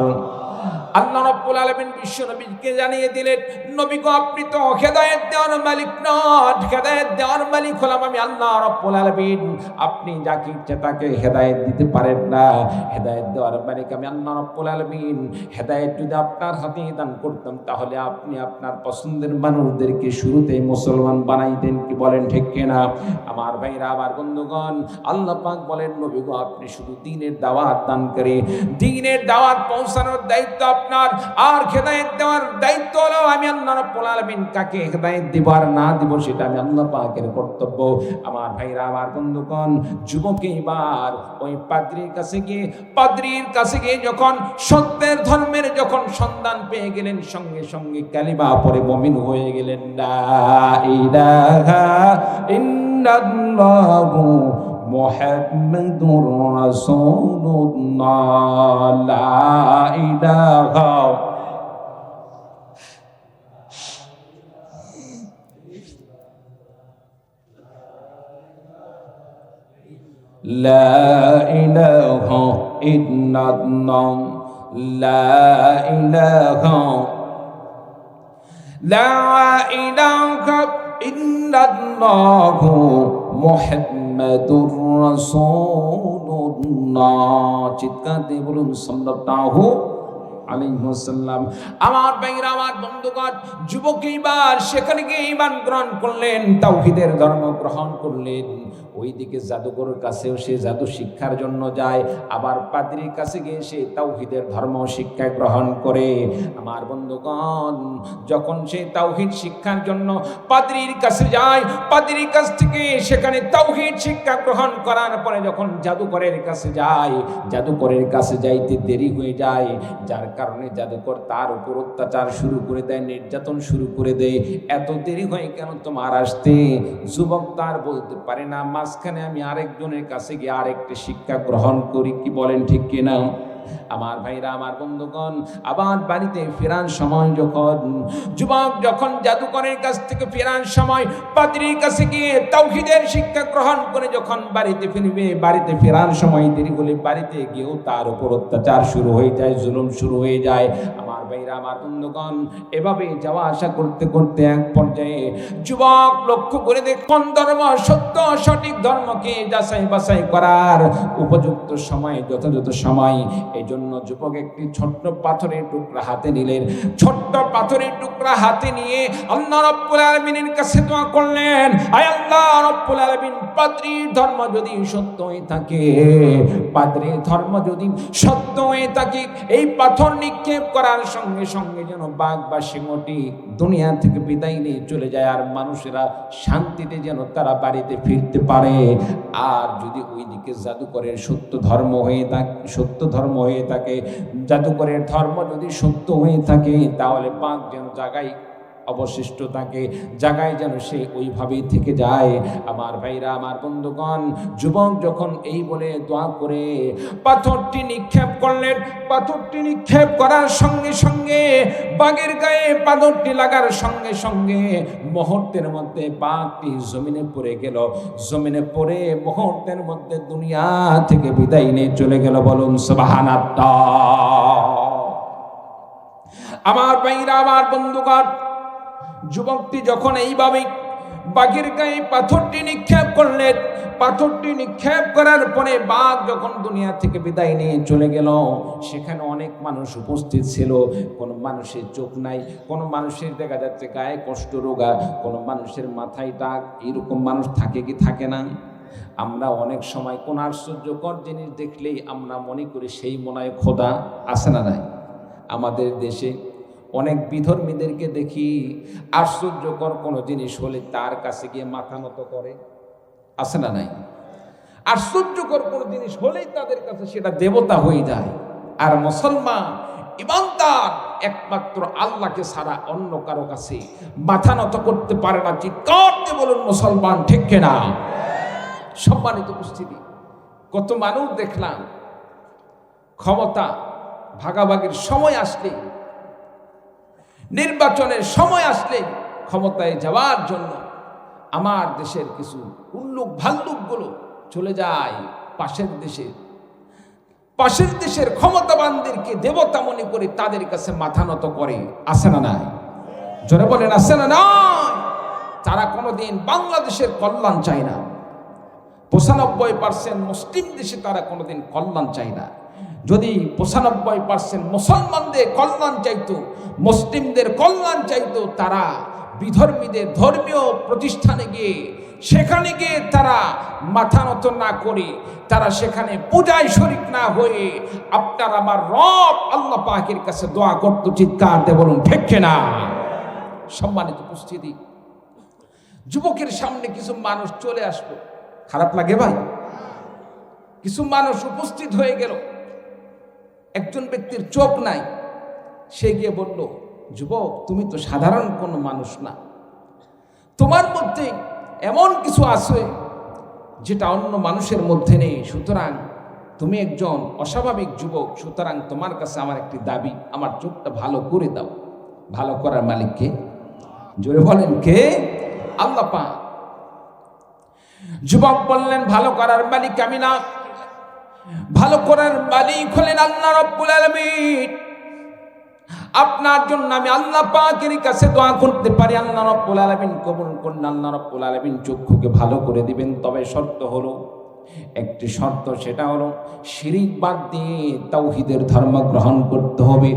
আল্লাহ রাব্বুল আলামিন বিশ্ব নবীকে জানিয়ে দিলেন, নবী গো, আপনি তো হেদায়েত দেওয়ার মালিক নন, হেদায়েত দেওয়ার মালিক হলাম আমি আল্লাহ রাব্বুল আলামিন। আপনি যাকে ইচ্ছা তাকে হেদায়েত দিতে পারেন না, হেদায়েত দেওয়ার মালিক আমি আল্লাহ রাব্বুল আলামিন। হেদায়েত যদি আপনার হাতে দান করতাম তাহলে আপনি আপনার পছন্দের মানুষদেরকে শুরুতেই মুসলমান বানাইতেন। কি বলেন ঠিক কিনা? আমার ভাইরা, আমার বন্ধুগণ, আল্লাহ পাক বলেন, নবী গো, আপনি শুধু দ্বীনের দাওয়াত দান করে দ্বীনের দাওয়াত পৌঁছানোর দায়িত্ব আপনার, আর হেদায়েত দেওয়ার দায়িত্ব হলো আমি আল্লাহ রাব্বুল আলামিন। কাকে হেদায়েত দিব আর না দিব সেটা আমি আল্লাহ পাকের কর্তব্য। আমার ভাইরা, আমার বন্ধুগণ, যুবকে এবার ওই পাদ্রীর কাছে গিয়ে যখন সত্যের ধর্মের যখন সন্ধান পেয়ে গেলেন, সঙ্গে সঙ্গে কালিমা পড়ে মুমিন হয়ে গেলেন। লা ইলাহা ইল্লাল্লাহু মুহাম্মাদুর রাসূলুল্লাহ, লা ইলাহা লা ইলাহা ইল্লাল্লাহ, লা ইলাহা ইল্লাল্লাহ মুহাম্মাদুর রাসূলুল্লাহ। চিৎকার দিয়ে বলুন সাল্লাল্লাহু আলাইহি ওয়াসাল্লাম। আমার ভাইরা, আমার বন্ধুগণ, যুবক এইবার সেখানে গিয়ে ঈমান গ্রহণ করলেন, তাওহীদের ধর্ম গ্রহণ করলেন। ওইদিকে জাদুকরের কাছেও সে জাদু শিক্ষার জন্য যায়, আবার পাদ্রীর কাছে গিয়ে সে তাওহীদের ধর্ম শিক্ষা গ্রহণ করে। আমার বন্ধুগণ, যখন সে তাওহীদ শিক্ষার জন্য পাদ্রীর কাছে যায়, পাদ্রীর কাছ থেকে সেখানে তাওহীদ শিক্ষা গ্রহণ করার পরে যখন জাদুকরের কাছে যায়, জাদুকরের কাছে যাইতে দেরি হয়ে যায়, যার কারণে জাদুকর তার উপর অত্যাচার শুরু করে দেয়, নির্যাতন শুরু করে দেয়। এত দেরি হয় কেন তোমার আসতে? যুবক তার বলতে পারে না, মাঝখানে আমি আরেকজনের কাছে গিয়ে আরেকটা শিক্ষা গ্রহণ করি। কি বলেন ঠিক কিনা? আমার ভাইরা, আমার বন্ধুগণ, আবার বাড়িতে ফেরার সময় যুবক যখন জাদুকরের কাছ থেকে ফেরার সময় পাদ্রীর কাছে গিয়ে তাওহীদের শিক্ষা গ্রহণ করে যখন বাড়িতে ফিরবে, বাড়িতে ফেরার সময় দেরি হলে বাড়িতে গিয়েও তার উপর অত্যাচার শুরু হয়ে যায়, জুলুম শুরু হয়ে যায়। আমার ভাইরা, আমার বন্ধুগণ, এভাবে যাওয়া আসা করতে করতে এক পর্যায়ে যুবক লক্ষ্য করে দেখ কোন ধর্ম সত্য, সঠিক ধর্মকে যাচাই বাছাই করার উপযুক্ত সময়, যথাযথ সময়। এই জন্য যুবক একটি ছোট্ট পাথরের টুকরা হাতে নিলেন। ছোট্ট পাথরের টুকরা হাতে নিয়ে আল্লাহ রাব্বুল আলামিনের কাছে দোয়া করলেন, আয় আল্লাহ রাব্বুল আলামিন, পাদ্রীর ধর্ম যদি সত্য হয়ে থাকে, পাদ্রীর ধর্ম যদি সত্য হয়ে থাকে, এই পাথর নিক্ষেপ করার সঙ্গে সঙ্গে যেন বাঘ বা সিংহটি দুনিয়া থেকে বিদায় নিয়ে চলে যায়, আর মানুষেরা শান্তিতে যেন তারা বাড়িতে ফিরতে পারে। আর যদি ওইদিকে জাদুকরের সত্য ধর্ম হয়ে থাকে, জাদুকরের ধর্ম যদি সত্য হয়ে থাকে, তাহলে বাঘ যেন জায়গায় অবশিষ্ট থাকে, জায়গায় যেন সে ওইভাবেই থেকে যায়। আমার ভাইরা, আমার বন্ধুগণ, যুবক যখন এই বলে দোয়া করে পাথরটি নিক্ষেপ করলেন, পাথরটি নিক্ষেপ করার সঙ্গে সঙ্গে বাঘের গায়ে পাথরটি লাগার সঙ্গে সঙ্গে মুহূর্তের মধ্যে বাঘটি জমিনে পড়ে গেল। জমিনে পড়ে মুহূর্তের মধ্যে দুনিয়া থেকে বিদায় নিয়ে চলে গেল। বলুন সুবহানাল্লাহ। আমার ভাইরা, আমার বন্ধুগণ, যুবকটি যখন এইভাবে বাঘের গায়ে পাথরটি নিক্ষেপ করলেন, পাথরটি নিক্ষেপ করার পরে বাঘ যখন দুনিয়া থেকে বিদায় নিয়ে চলে গেল, সেখানে অনেক মানুষ উপস্থিত ছিল। কোনো মানুষের চোখ নাই, কোনো মানুষের দেখা যাচ্ছে গায়ে কষ্ট রোগা, কোনো মানুষের মাথায় দাগ। এরকম মানুষ থাকে কি থাকে না? আমরা অনেক সময় কোন আশ্চর্যকর জিনিস দেখলেই আমরা মনে করি সেই মনে হয় খোদা। আছে না নাই? আমাদের দেশে অনেক বিধর্মীদেরকে দেখি আশ্চর্যকর কোনো জিনিস হলে তার কাছে গিয়ে মাথা নত করে। আছে না নাই? আশ্চর্যকর কোনো জিনিস হলেই তাদের কাছে সেটা দেবতা হয়ে যায়। আর মুসলমান ইমানদার একমাত্র আল্লাহকে ছাড়া অন্য কারো কাছে মাথা নত করতে পারে না। চিৎকার দিয়ে বলুন মুসলমান, ঠিক কিনা? সম্মানিত উপস্থিতি, কত মানুষ দেখলাম ক্ষমতা ভাগাভাগির সময় আসলে, নির্বাচনের সময় আসলে ক্ষমতায় যাওয়ার জন্য আমার দেশের কিছু উল্লুক ভাল্লুকগুলো চলে যায় পাশের দেশের ক্ষমতাবানদেরকে দেবতা মনে করে তাদের কাছে মাথা নত করে। আছে না নাই? জোরে বলেন, আছে না নাই? তারা কোনোদিন বাংলাদেশের কল্যাণ চায় না। 95% মুসলিম দেশে তারা কোনোদিন কল্যাণ চায় না। যদি 95% মুসলমানদের কল্যাণ চাইতো, মুসলিমদের কল্যাণ চাইতো, তারা বিধর্মীদের ধর্মীয় প্রতিষ্ঠানে গিয়ে, সেখানে গিয়ে তারা মাথা নত না করে, তারা সেখানে পূজায় শরীক না হয়ে আপনার আমার রব আল্লাহ পাকের কাছে দোয়া করত। চিৎকার দিয়ে বলুন ঠিক কিনা? সম্মানিত উপস্থিতি, যুবকের সামনে কিছু মানুষ চলে আসলো, খারাপ লাগে ভাই? কিছু মানুষ উপস্থিত হয়ে গেল, একজন ব্যক্তির চোখ নাই, সে গিয়ে বলল, যুবক, তুমি তো সাধারণ কোনো মানুষ না, তোমার মধ্যে এমন কিছু আছে যেটা অন্য মানুষের মধ্যে নেই, সুতরাং তুমি একজন অস্বাভাবিক যুবক, সুতরাং তোমার কাছে আমার একটি দাবি, আমার চোখটা ভালো করে দাও। ভালো করার মালিক কে? জোরে বলেন, কে? আল্লাহ পাক। যুবক বললেন, ভালো করার মালিক আমি না, ভালো করার মালিক হলেন আল্লাহ রাব্বুল আলামিন। আপনার জন্য আমি আল্লাহ পাকের কাছে দোয়া করতে পারি, আল্লাহ রাব্বুল আলামিন কবুল করুন, আল্লাহ রাব্বুল আলামিন চক্ষুকে ভালো করে দিবেন। তবে শর্ত হলো, একটি শর্ত, সেটা হলো শিরিক বাদ দিয়ে তাওহীদের ধর্ম গ্রহণ করতে হবে,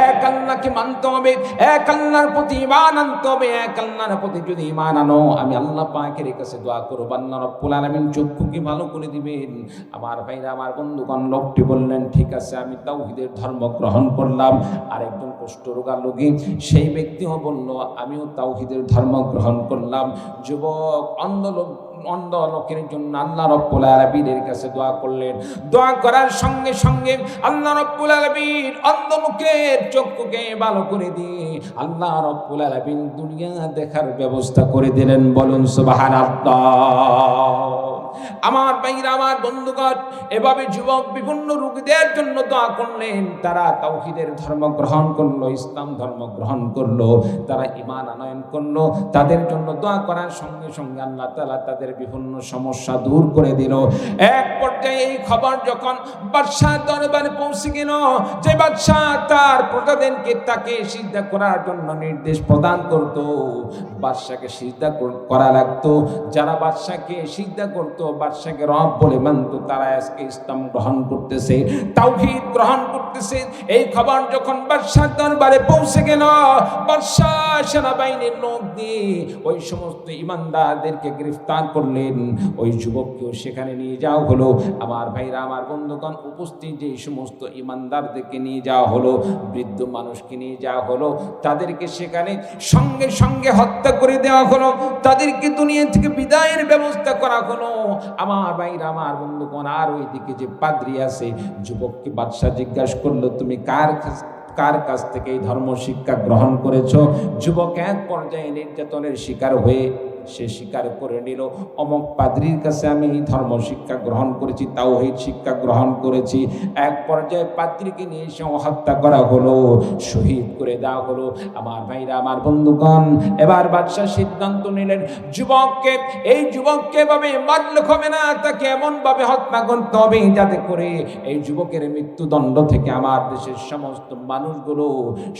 এক আল্লাহকে মানতে হবে, এক আল্লাহর প্রতি ঈমান আনতে হবে। এক আল্লাহর প্রতি যদি ঈমান আনো, আমি আল্লাহ পাকের কাছে দোয়া করব, আল্লাহ রাব্বুল আলামিন চক্ষুকে ভালো করে দিবেন। আমার ভাইরা, আমার বন্ধুগণ, লোকটি বললেন, ঠিক আছে, আমি তাওহীদের ধর্ম গ্রহণ করলাম। আর একজন কুষ্ঠরোগা রোগী, সেই ব্যক্তিও বলল, আমিও তাওহীদের ধর্ম গ্রহণ করলাম। যুবক অন্ধ লোকের জন্য আল্লাহ রাব্বুল আলামিনের কাছে দোয়া করলেন। দোয়া করার সঙ্গে সঙ্গে আল্লাহ রাব্বুল আলামিন অন্ধ লোকের চক্ষুকে ভালো করে দিয়ে আল্লাহ রাব্বুল আলামিন দুনিয়া দেখার ব্যবস্থা করে দিলেন। বলুন সুবহানাল্লাহ। আমার ভাইরা, আমার বন্ধুগণ, এভাবে যুবক বিভিন্ন রোগীদের জন্য দোয়া করলেন। তারা তাওহীদের ধর্ম গ্রহণ করলো, ইসলাম ধর্ম গ্রহণ করলো, তারা ঈমান আনয়ন করলো। তাদের জন্য দোয়া করার সঙ্গে সঙ্গে আল্লাহ তাআলা তাদের বিভিন্ন সমস্যা দূর করে দিল। এক পর্যায়ে এই খবর যখন বাদশাহ দরবারে পৌঁছে গেল, যে বাদশাহ তার প্রজাদেরকে তাকে সিজদা করার জন্য নির্দেশ প্রদান করত, বাদশাকে সিজদা করা লাগতো, যারা বাদশাকে সিজদা করত, বাদশাকে রব বলে মানত, তারা আজকে ইসলাম গ্রহণ করতেছে, তাওহীদ গ্রহণ করতেছে। এই খবর যখন বাদশাহ দরবারে পৌঁছে গেল, বাদশাহ সেনাবাহিনীর লোক দিয়ে ওই সমস্ত ঈমানদারদেরকে গ্রেফতার করলেন। ওই যুবককেও সেখানে নিয়ে যাওয়া হলো। আমার ভাইরা, আমার বন্ধুগণ, উপস্থিত যে সমস্ত ঈমানদারদেরকে নিয়ে যাওয়া হলো, বৃদ্ধ মানুষকে নিয়ে যাওয়া হলো, তাদেরকে সেখানে সঙ্গে সঙ্গে হত্যা করে দেওয়া হলো, তাদেরকে দুনিয়া থেকে বিদায়ের ব্যবস্থা করা হলো। আমার ভাইরা, আমার বন্ধুগণ, আর ওইদিকে যে পাদ্রী আছে, যুবককে বাদশাহ জিজ্ঞাসা করলো, তুমি কার কাছ থেকে এই ধর্ম শিক্ষা গ্রহণ করেছো? যুবক এক পর্যায়ে নির্যাতনের শিকার হয়ে সে স্বীকার করে নিল, অমুক পাদ্রীর কাছে আমি ধর্ম শিক্ষা গ্রহণ করেছি, তাওহীদ শিক্ষা গ্রহণ করেছি। এক পর্যায়ে পাদ্রীকে নিয়ে এসে হত্যা করা হলো, শহীদ করে দেওয়া হলো। আমার ভাইরা, আমার বন্ধুগণ, এবার বাদশাহ সিদ্ধান্ত নিলেন, এই যুবককে এভাবে মারলে হবে না, তাকে এমন ভাবে হত্যা করতে হবে যাতে করে এই যুবকের মৃত্যুদণ্ড থেকে আমার দেশের সমস্ত মানুষগুলো,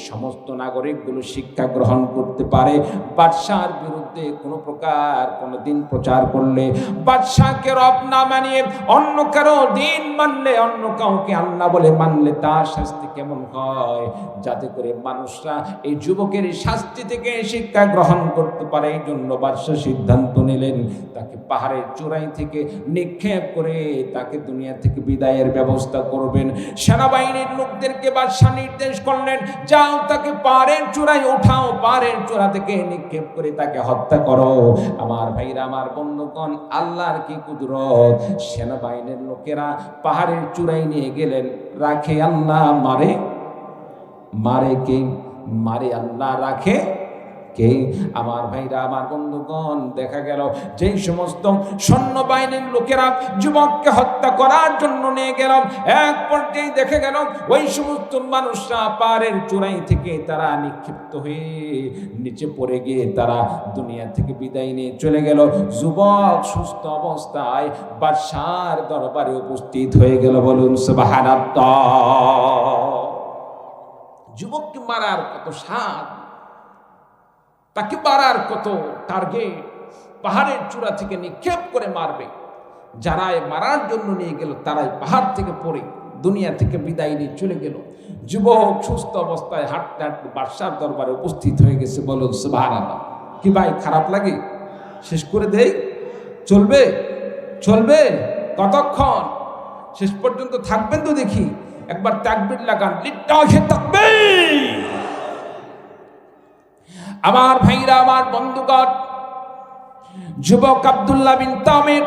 সমস্ত নাগরিকগুলো শিক্ষা গ্রহণ করতে পারে। বাদশার বিরুদ্ধে কোনো দিন প্রচার করলে, বাদশাকে রব না মানিয়ে অন্য কারো দিন মানলে, অন্য কাউকে আল্লাহ বলে মানলে তার শাস্তি কেমন হয়, যাতে করে মানুষরা এই যুবকের শাস্তি থেকে শিক্ষা গ্রহণ করতে পারে। এই জন্য বাদশাহ সিদ্ধান্ত নিলেন, তাকে পাহাড়ের চূড়াই থেকে নিক্ষেপ করে তাকে দুনিয়া থেকে বিদায়ের ব্যবস্থা করবেন। সেনাবাহিনীর লোকদেরকে বাদশাহ নির্দেশ করলেন, যাও তাকে পাহাড়ের চূড়ায় উঠাও, পাহাড়ের চূড়া থেকে নিক্ষেপ করে তাকে হত্যা করো। আমার ভাইরা, আমার বন্ধুগণ, আল্লাহর কি কুদরত! সেনাবাহিনীর লোকেরা পাহাড়ের চূড়ায় নিয়ে গেলেন, রাখে আল্লাহ, মারে কে? মারে আল্লাহ, রাখে কে? আমার ভাইরা, আমার বন্ধুগণ, দেখা গেল যেই সমস্ত সৈন্যবাহিনীর লোকেরা যুবককে হত্যা করার জন্য নিয়ে গেল, এক পর্যায়ে দেখা গেল ওই সমস্ত মানুষরা পাহাড়ের চূড়াই থেকে তারা নিক্ষিপ্ত হয়ে নিচে পড়ে গিয়ে তারা দুনিয়া থেকে বিদায় নিয়ে চলে গেল। যুবক সুস্থ অবস্থায় বাদশার দরবারে উপস্থিত হয়ে গেল। বলুন সুবহানাল্লাহ। যুবককে মারার কত স্বাদ, তাকে মারার কত টার্গেট, পাহাড়ের চূড়া থেকে নিক্ষেপ করে মারবে। যারাই মারার জন্য নিয়ে গেল তারাই পাহাড় থেকে পড়ে দুনিয়া থেকে বিদায় নিয়ে চলে গেল। যুবক সুস্থ অবস্থায় হাঁটতে হাঁটতে বাদশার দরবারে উপস্থিত হয়ে গেছে। বলুন সুবহানাল্লাহ। কি ভাই, খারাপ লাগে? শেষ করে দেই? চলবে? কতক্ষণ? শেষ পর্যন্ত থাকবেন তো? দেখি একবার তাকবীর লাগান, লিল্লাহি তাকবীর। আমার ভাইরা, আমার বন্ধুগণ, যুবক আব্দুল্লাহ বিন তামির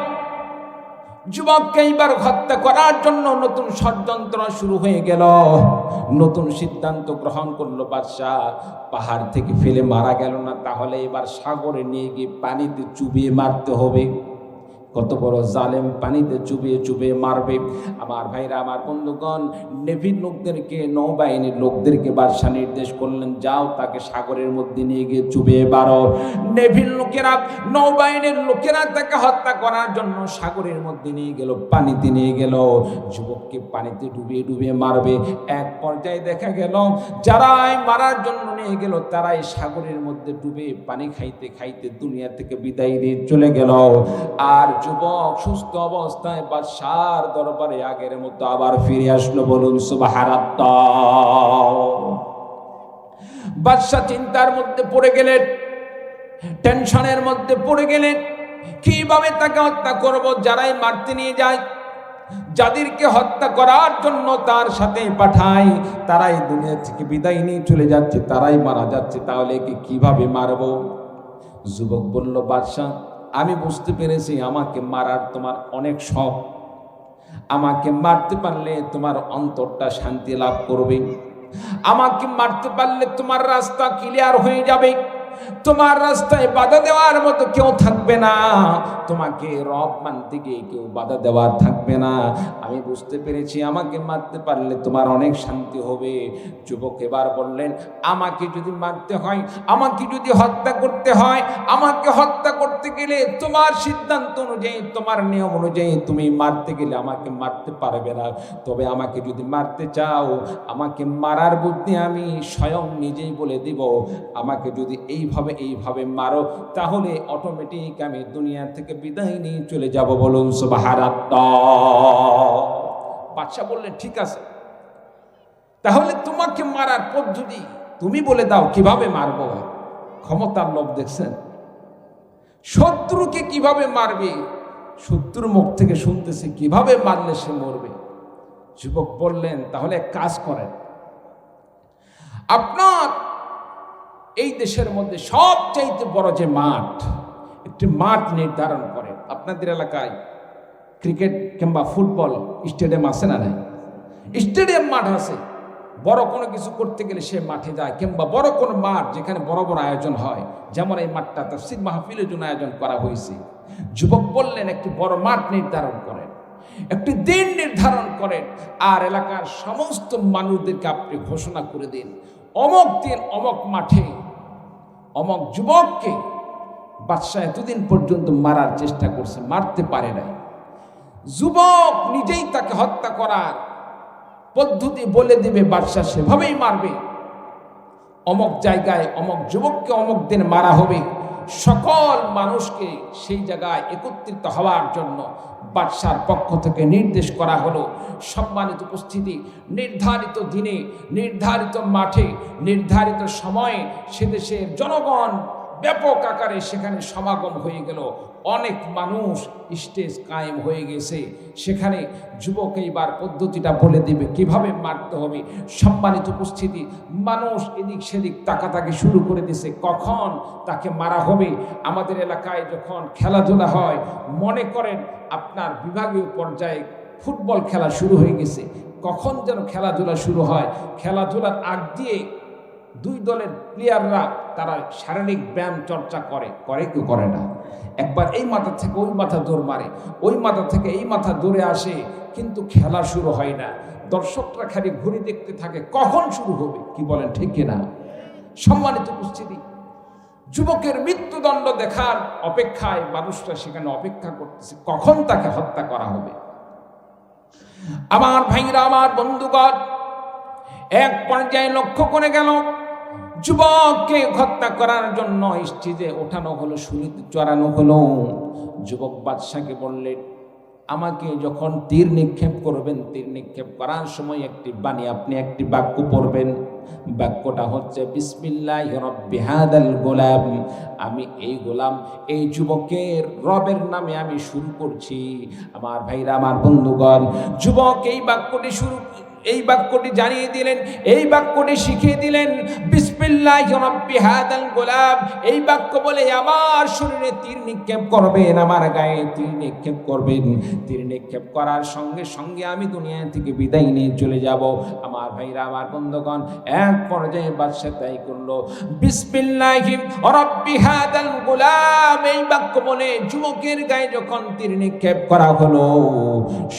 যুবককে এইবার হত্যা করার জন্য নতুন ষড়যন্ত্র শুরু হয়ে গেল। নতুন সিদ্ধান্ত গ্রহণ করলো বাদশাহ, পাহাড় থেকে ফেলে মারা গেল না, তাহলে এবার সাগরে নিয়ে গিয়ে পানিতে চুবিয়ে মারতে হবে। কত বড় জালেম, পানিতে চুবিয়ে মারবে। আমার ভাইরা, আমার বন্ধুগণ, নেভির লোকদেরকে, নৌবাহিনীর লোকদেরকে বাদশাহ নির্দেশ করলেন, যাও তাকে সাগরের মধ্যে নিয়ে গিয়ে চুবিয়ে মারো। নেভির লোকেরা, নৌবাহিনীর লোকেরা তাকে হত্যা করার জন্য সাগরের মধ্যে নিয়ে গেল, পানিতে নিয়ে গেল। যুবককে পানিতে ডুবিয়ে মারবে। এক পর্যায়ে দেখা গেল যারাই মারার জন্য নিয়ে গেল তারাই সাগরের মধ্যে ডুবে পানি খাইতে খাইতে দুনিয়া থেকে বিদায় নিয়ে চলে গেল। আর যুবক সুস্থ অবস্থায় বাদশার দরবারে আগের মতো আবার ফিরে আসলো। বলুন সুবহানাল্লাহ। বাদশা চিন্তার মধ্যে পড়ে গেলেন, টেনশনের মধ্যে পড়ে গেলেন, কিভাবে তাকে হত্যা করব। যারাই মারতে নিয়ে যায়, যাদেরকে হত্যা করার জন্য তার সাথে পাঠায়, তারাই দুনিয়া থেকে বিদায় নিয়ে চলে যাচ্ছে, তারাই মারা যাচ্ছে, তাহলে কিভাবে মারব? যুবক বলল, বাদশাহ, আমি বুঝতে পেরেছি আমাকে মারার তোমার অনেক শখ, আমাকে মারতে পারলে তোমার অন্তরটা শান্তি লাভ করবে, আমাকে মারতে পারলে তোমার রাস্তা ক্লিয়ার হয়ে যাবে, তোমার রাস্তায় বাধা দেওয়ার মতো কেউ থাকবে না, তোমাকে রব মানতে গিয়ে কেউ বাধা দেওয়ার থাকবে না। আমি বুঝতে পেরেছি আমাকে মারতে পারলে তোমার অনেক শান্তি হবে। যুবক এবার বললেন, আমাকে যদি মারতে হয়, আমাকে যদি হত্যা করতে হয়, আমাকে হত্যা করতে গেলে তোমার সিদ্ধান্ত অনুযায়ী, তোমার নিয়ম অনুযায়ী তুমি মারতে গেলে আমাকে মারতে পারবে না। তবে আমাকে যদি মারতে চাও, আমাকে মারার বুদ্ধি আমি স্বয়ং নিজেই বলে দিব। আমাকে যদি এইভাবে মারো, তাহলে অটোমেটিক আমি দুনিয়া থেকে বিদায় নিয়ে চলে যাব। বলুন সুবহানাল্লাহ। বাদশা বললেন, ঠিক আছে, তাহলে তোমাকে মারার পদ্ধতি তুমি বলে দাও, কিভাবে মারবো। ক্ষমতার লোভ দেখছেন, শত্রুকে কিভাবে মারবে, শত্রুর মুখ থেকে শুনতেছে কিভাবে মারলে সে মরবে। যুবক বললেন, তাহলে এক কাজ করেন, আপনার এই দেশের মধ্যে সবচাইতে বড় যে মাঠ, একটি মাঠ নির্ধারণ করেন। আপনাদের এলাকায় ক্রিকেট কিংবা ফুটবল স্টেডিয়াম আছে না? নাই, স্টেডিয়াম মাঠ আছে। বড় কোনো কিছু করতে গেলে সে মাঠে যায়, কিংবা বড় কোনো মাঠ যেখানে বড় বড় আয়োজন হয়, যেমন এই মাঠটা তাফসীর মাহফিলের জন্য আয়োজন করা হয়েছে। যুবক বললেন, একটি বড় মাঠ নির্ধারণ করেন, একটি দিন নির্ধারণ করেন, আর এলাকার সমস্ত মানুষদেরকে আপনি ঘোষণা করে দিন, অমক দিন অমক মাঠে অমক যুবককে বাদশা এতদিন পর্যন্ত মারার চেষ্টা করছে, মারতে পারে নাই। যুবক নিজেই তাকে হত্যা করার পদ্ধতি বলে দিবে, বাদশা সেভাবেই মারবে। অমক জায়গায় অমক যুবককে অমক দিন মারা হবে। সকল মানুষকে সেই জায়গায় একত্রিত হওয়ার জন্য বাদশার পক্ষ থেকে নির্দেশ করা হলো। সম্মানিত উপস্থিতি, নির্ধারিত দিনে, নির্ধারিত মাঠে, নির্ধারিত সময়ে সে দেশের জনগণ ব্যাপক আকারে সেখানে সমাগম হয়ে গেল। অনেক মানুষ, স্টেজ কায়েম হয়ে গেছে। সেখানে যুবক এইবার পদ্ধতিটা বলে দিবে কিভাবে মারতে হবে। সম্মানিত উপস্থিতি, মানুষ এদিক সেদিক তাকাতাকি শুরু করে দিছে, কখন তাকে মারা হবে। আমাদের এলাকায় যখন খেলাধুলা হয়, মনে করেন আপনার বিভাগীয় পর্যায়ে ফুটবল খেলা শুরু হয়ে গেছে, কখন যেন খেলাধুলা শুরু হয়। খেলাধুলার আগ দিয়ে দুই দলের প্লেয়াররা তারা শারীরিক ব্যায়াম চর্চা করে কেউ করে না। একবার এই মাথা থেকে ওই মাথা দৌড় মারে, ওই মাথা থেকে এই মাথা দৌড়ে আসে, কিন্তু খেলা শুরু হয় না। দর্শকরা খালি ঘুরে দেখতে থাকে কখন শুরু হবে। কি বলেন, ঠিক কিনা? সম্মানিত উপস্থিতি, যুবকের মৃত্যুদণ্ড দেখার অপেক্ষায় মানুষরা সেখানে অপেক্ষা করতেছে কখন তাকে হত্যা করা হবে। আমার ভাইরা, আমার বন্ধুগণ, এক পর্যায়ে লক্ষ্য করে গেল যুবককে হত্যা করার জন্য স্টেজে ওঠানো হলো, শুলিতে চড়ানো হলো। যুবক বাদশাকে বললেন, আমাকে যখন তীর নিক্ষেপ করবেন, তীর নিক্ষেপ করার সময় একটি বাণী, আপনি একটি বাক্য পড়বেন। বাক্যটা হচ্ছে, বিসমিল্লাহির রাব্বি হাদাল গোলাম। আমি এই গোলাম, এই যুবকের রবের নামে আমি শুরু করছি। আমার ভাইরা, আমার বন্ধুগণ, যুবক এই বাক্যটি জানিয়ে দিলেন, এই বাক্যটি শিখিয়ে দিলেন, বিসমিল্লাহির রাব্বি হাদাল গোলাম। এই বাক্য বলে আমার শরীরে তীর নিক্ষেপ করবেন, আমার গায়ে তীর নিক্ষেপ করবেন। তীর নিক্ষেপ করার সঙ্গে সঙ্গে আমি দুনিয়া থেকে বিদায় নিয়ে চলে যাব। আমার ভাইরা, আমার বন্ধুগণ, এক পর্যায়ে বাদশা তাই করলো, বিসমিল্লাহির রাব্বি হাদাল গোলাম। এই বাক্য বলে যুবকের গায়ে যখন তীর নিক্ষেপ করা হলো,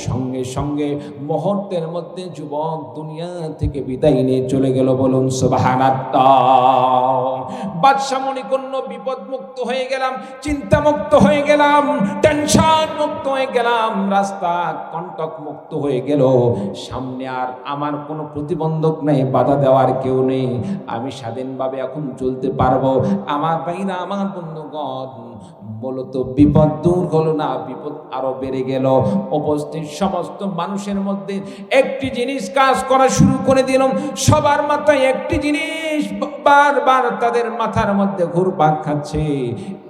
সঙ্গে সঙ্গে মুহূর্তের মধ্যে যুবক দুনিয়া থেকে বিদায় নিয়ে চলে গেল। বলুন সুবহানাল্লাহ। বাদশা মনে করল, বিপদ মুক্ত হয়ে গেলাম, চিন্তা মুক্ত হয়ে গেলাম, টেনশন মুক্ত হয়ে গেলাম, রাস্তা কন্টক মুক্ত হয়ে গেল। সামনে আর আমার কোনো প্রতিবন্ধক নেই, বাধা দেওয়ার কেউ নেই, আমি স্বাধীনভাবে এখন চলতে পারবো। আমার ভাইরা, আমার বন্ধুগণ, মূলত বিপদ দূর হলো না, বিপদ আরো বেড়ে গেল। উপস্থিত সমস্ত মানুষের মধ্যে একটি জিনিস কাজ করা শুরু করে দিলাম। সবার মাথায় একটি জিনিস বারবার তাদের মাথার মধ্যে ঘুরপাক খাচ্ছে।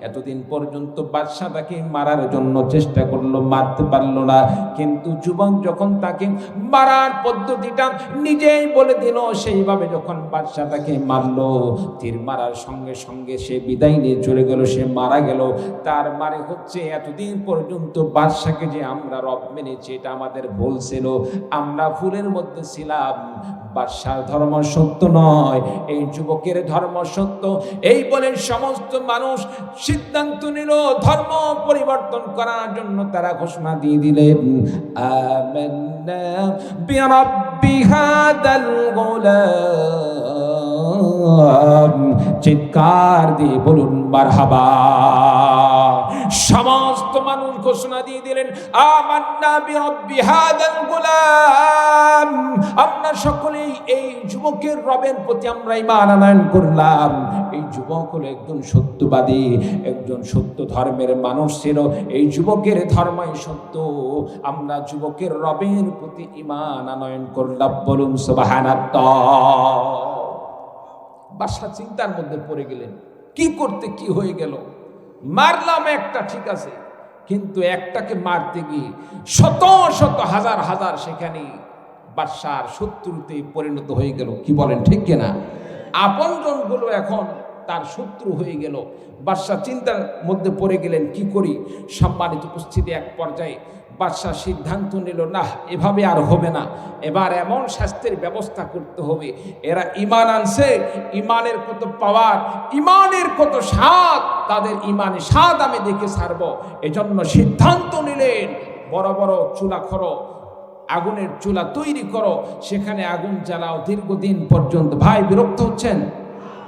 এতদিন পর্যন্ত বাদশা তাকে মারার জন্য চেষ্টা করলো, মারতে পারলো না। কিন্তু যুবক যখন তাকে মারার পদ্ধতিটা নিজেই বলে দিল, সেইভাবে যখন বাদশা তাকে মারলো, তীর মারার সঙ্গে সঙ্গে সে বিদায় নিয়ে চলে গেল, সে মারা গেল। তার মানে হচ্ছে, এতদিন পর্যন্ত বাদশাকে যে আমরা রব মেনেছি, এটা আমাদের ভুল ছিল। আমরা ভুলের মধ্যে ছিলাম। বাদশার ধর্ম সত্য নয়, এই যুবকের ধর্ম সত্য। এই বলে সমস্ত মানুষ সিদ্ধান্ত নিল ধর্ম পরিবর্তন করার জন্য। তারা ঘোষণা দিয়ে দিলেন, আমান্না বিরাব্বি হাদাল গোলাম। চিৎকার দিয়ে বলুন মারহাবা। সমস্ত মানুষ ঘোষণা দিয়ে দিলেন, আমান্না বিরাব্বি হাদাল গোলাম। আমরা সকলেই এই যুবকের রবের প্রতি আমরা ঈমান আনয়ন করলাম। এই যুবক হলো একজন সত্যবাদী, একজন সত্য ধর্মের মানুষ ছিল। এই যুবকের ধর্মই সত্য। আমরা যুবকের রবের প্রতি ঈমান আনয়ন করলাম। বলুন সুবহানাল্লাহ। বাদশা চিন্তার মধ্যে পড়ে গেলেন, কি করতে কি হয়ে গেল। মারলাম একটা, ঠিক আছে, কিন্তু একটাকে মারতে গিয়ে শত শত হাজার হাজার সেখানে বাদশার শত্রুতে পরিণত হয়ে গেল। কি বলেন, ঠিক কিনা? আপনজনগুলো এখন তার শত্রু হয়ে গেল। বাদশা চিন্তার মধ্যে পড়ে গেলেন, কি করি। সম্মানিত উপস্থিতি, এক পর্যায়ে বাদশা সিদ্ধান্ত নিল, না এভাবে আর হবে না, এবার এমন শাস্তির ব্যবস্থা করতে হবে। এরা ঈমান আনছে, ঈমানের কত পাওয়ার, ঈমানের কত স্বাদ, তাদের ঈমানের স্বাদ আমি দেখে ছাড়বো। এজন্য সিদ্ধান্ত নিলেন, বড় বড় চুলা করো, আগুনের চুলা তৈরি করো, সেখানে আগুন জ্বালাও দীর্ঘদিন পর্যন্ত। ভাই বিরক্ত হচ্ছেন?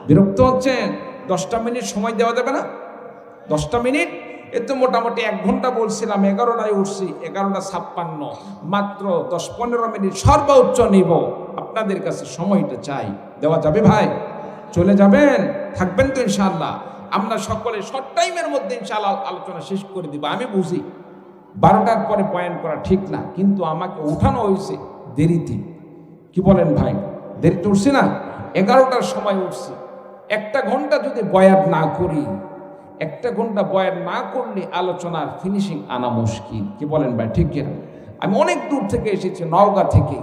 বিরক্ত হচ্ছেন? 10টা মিনিট সময় দেওয়া যাবে না? 10টা মিনিট, এ তো মোটামুটি 1 ঘন্টা বলছিলাম, 11টায় উঠছি, 11:56, মাত্র 10-15 মিনিট সর্বোচ্চ নিব। আপনাদের কাছে সময়টা চাই, দেওয়া যাবে ভাই? চলে যাবেন? থাকবেন তো ইনশাআল্লাহ? আমরা সকলে শর্ট টাইমের মধ্যে ইনশাআল্লাহ আলোচনা শেষ করে দিব। আমি বুঝি 12টার পরে পয়েন্ট করা ঠিক না, কিন্তু আমাকে উঠানো হয়েছে দেরিতে। কি বলেন ভাই? দেরিতে উঠছি না? 11টার সময় উঠছি। 1 ঘন্টা যদি বয়ান না করি, 1 ঘন্টা বয়ান না করলে আলোচনার ফিনিশিং আনা মুশকিল। কি বলেন ভাই, ঠিক কিনা? আমি অনেক দূর থেকে এসেছি, নওগাঁ থেকে।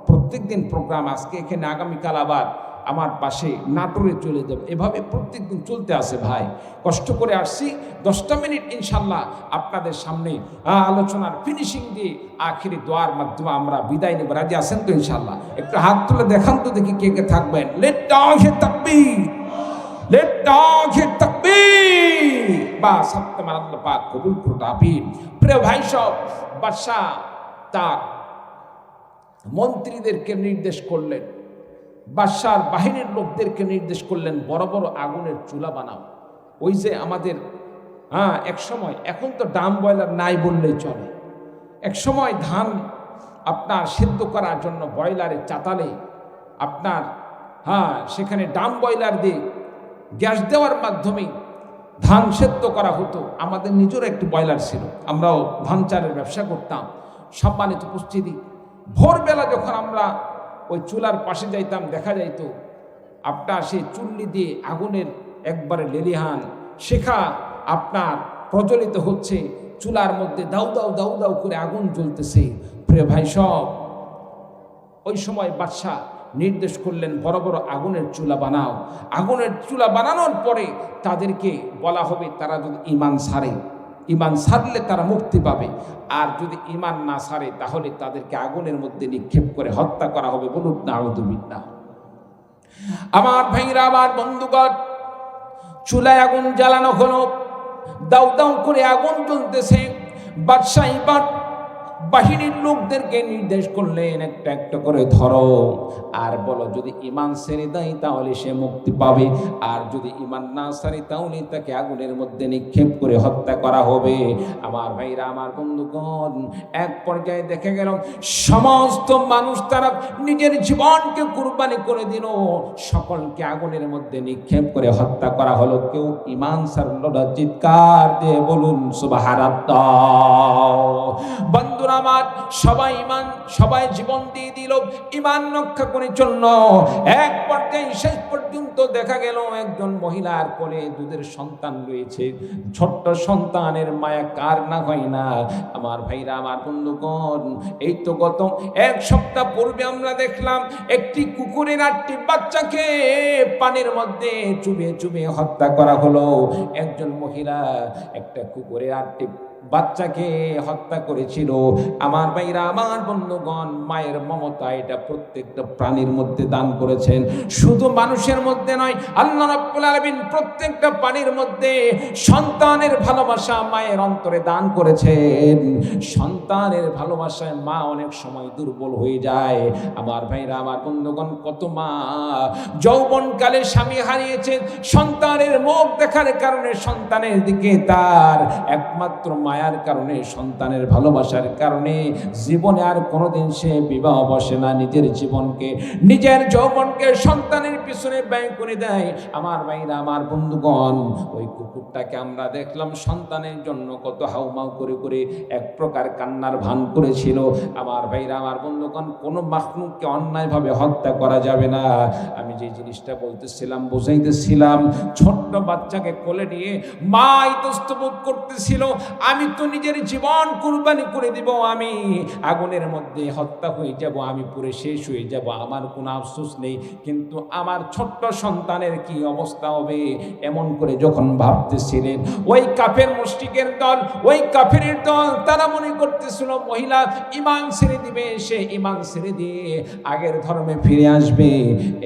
প্রত্যেক দিন প্রোগ্রাম, আজকে এখানে, আগামীকাল আবার আমার পাশে নাটোরে চলে যাবে, এভাবে প্রত্যেক দিন চলতে আসে ভাই। কষ্ট করে আসছি। 10টা মিনিট ইনশাল্লাহ আপনাদের সামনে আলোচনার ফিনিশিং দিয়ে আখিরি দোয়ার মাধ্যমে আমরা বিদায় নেব। রাজি আছেন তো ইনশাল্লাহ? একটু হাত তুলে দেখান তো দেখি কে কে থাকবেন। লেট ডাউন হে তাকবীর, লেট ডাউন হে তাকবীর। বা সপ্তম আল্লাহ পাক কবুল করুন, আমিন। প্রিয় ভাই সব, বাদশা তার মন্ত্রীদেরকে নির্দেশ করলেন, বাদশার বাহিনীর লোকদেরকে নির্দেশ করলেন, বড় বড় আগুনের চুলা বানাও। ওই যে আমাদের এক সময়, এখন তো ডাম বয়লার নাই বললেই চলে, এক সময় ধান আপনার সিদ্ধ করার জন্য বয়লারে চাতালে আপনার সেখানে ডাম বয়লার দিয়ে গ্যাস দেওয়ার মাধ্যমে ধান সেদ্ধ করা হতো। আমাদের নিজেরও একটি বয়লার ছিল, আমরাও ধান চালের ব্যবসা করতাম। সম্মানিত উপস্থিতি, ভোরবেলা যখন আমরা ওই চুলার পাশে যাইতাম, দেখা যাইতো আপনার সেই চুল্লি দিয়ে আগুনের একবারে লেলিহান শেখা আপনার প্রজ্বলিত হচ্ছে, চুলার মধ্যে দাউ দাউ দাউ দাউ করে আগুন জ্বলতেছে। প্রিয় ভাই সব, ওই সময় বাদশা নির্দেশ করলেন, বড় বড় আগুনের চুলা বানাও। আগুনের চুলা বানানোর পরে তাদেরকে বলা হবে, তারা যদি ঈমান ছাড়ে, ঈমান ছাড়লে তারা মুক্তি পাবে, আর যদি ঈমান না ছাড়ে তাহলে তাদেরকে আগুনের মধ্যে নিক্ষেপ করে হত্যা করা হবে। বলুন নাউযু বিল্লাহ। আমার ভাইরা, আমার বন্ধুগণ, চুলায় আগুন জ্বালানো হলো, দাউ দাউ করে আগুন জ্বলতেছে। বাদশা এবার বাহিনীর লোকদেরকে নির্দেশ করলেন, একটা একটা করে ধরো আর বলো, যদি ঈমান ছেড়ে দেয় তাহলে সে মুক্তি পাবে, আর যদি ঈমান না ছাড়ে তাহলে তাকে আগুনের মধ্যে নিক্ষেপ করে হত্যা করা হবে। আমার ভাইরা, আমার বন্ধুগণ, এক পর্যায়ে দেখে গেল সমস্ত মানুষ তারা নিজের জীবনকে কুরবানি করে দিল, সকলকে আগুনের মধ্যে নিক্ষেপ করে হত্যা করা হলো। কেউ ঈমান ছাড়ল না। চিৎকার দিয়ে বলুন সুবহানাল্লাহ। বন্ধুরা আমার, সবাই ঈমান, সবাই জীবন দিয়ে দিল ঈমান রক্ষা করে চলল। এক পর্যায়ে শেষ পর্যন্ত দেখা গেল একজন মহিলার কোলে দুধের সন্তান রয়েছে। ছোট্ট সন্তানের মায়া কার না হয় না? আমার ভাইরা, আমার বন্ধুগণ, এই তো গত এক সপ্তাহ পূর্বে আমরা দেখলাম একটি কুকুরের 8টি বাচ্চাকে পানির মধ্যে চুবিয়ে চুবিয়ে হত্যা করা হলো। একজন মহিলা একটা কুকুরের 8টি বাচ্চাকে হত্যা করেছিল। আমার ভাইরা, আমার বন্ধুগণ, মায়ের মমতা এটা প্রত্যেকটা প্রাণীর মধ্যে দান করেছেন। শুধু মানুষের মধ্যে নয়, আল্লাহ রাব্বুল আলামিন প্রত্যেকটা প্রাণীর মধ্যে সন্তানের ভালোবাসা মায়ের অন্তরে দান করেছেন। সন্তানের ভালোবাসায় মা অনেক সময় দুর্বল হয়ে যায়। আমার ভাইরা, আমার বন্ধুগণ, কত মা যৌবনকালে স্বামী হারিয়েছে, সন্তানের মুখ দেখার কারণে, সন্তানের দিকে তার একমাত্র মায়ার কারণে, সন্তানের ভালোবাসার কারণে জীবনে আর কোনোদিন সে বিবাহ বসে না। নিজের জীবনকে, নিজের যৌবনকে সন্তানের পিছনে ব্যয় করে দেয়। আমার ভাইরা, আমার বন্ধুগণ, ওই কুকুরটাকে আমরা দেখলাম সন্তানের জন্য কত হাউমাউ করে করে এক প্রকার কান্নার ভান করেছিল। আমার ভাইরা, আমার বন্ধুগণ, কোনো মাখলুককে অন্যায়ভাবে হত্যা করা যাবে না। আমি যে জিনিসটা বলতেছিলাম, বোঝাইতেছিলাম, ছোট্ট বাচ্চাকে কোলে নিয়ে মা ইতস্তবোধ করতেছিল, আমি তো নিজের জীবন কুরবানি করে দিব, আমি আগুনের মধ্যে হত্যা হয়ে যাব, আমি পুরো শেষ হয়ে যাব, আমার কোনো আফসোস নেই, কিন্তু আমার ছোট্ট সন্তানের কি অবস্থা হবে, এমন করে যখন ভাবতেছিলেন, ওই কাফের মুশরিকের দল, ওই কাফেরের দল, তারা মনে করতেছিল মহিলা ঈমান ছেড়ে দিবে, সে ঈমান ছেড়ে দিয়ে আগের ধর্মে ফিরে আসবে,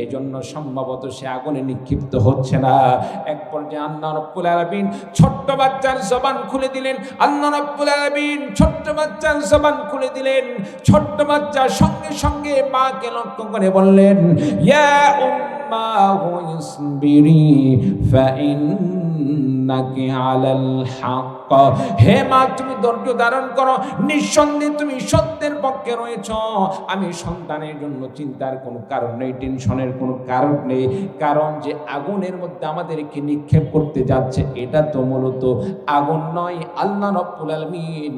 এই জন্য সম্ভবত সে আগুনে নিক্ষিপ্ত হচ্ছে না। এক পর্যায়ে আল্লাহ রাব্বুল আলামিন ছোট্ট বাচ্চার জবান খুলে দিলেন। আল্লাহ রাব্বুল আলামিন ছোট্ট বাচ্চার জবান খুলে দিলেন। ছোট্ট বাচ্চা সঙ্গে সঙ্গে মাকে লক্ষ্য করে বললেন, ইয়া উম্মা ইসবিরি ফাইন্নাকি আলাল হক। হে মা, তুমি ধৈর্য ধারণ করো, নিঃসন্দেহে তুমি সত্যের পক্ষে রয়েছ। আমি সন্তানের জন্য চিন্তার কোনো কারণ নেই, টেনশনের কোনো কারণ নেই, কারণ যে আগুনের মধ্যে আমাদেরকে নিক্ষেপ করতে যাচ্ছে, এটা তো মূলত আগুন নয়। আল্লাহ রাব্বুল আলামিন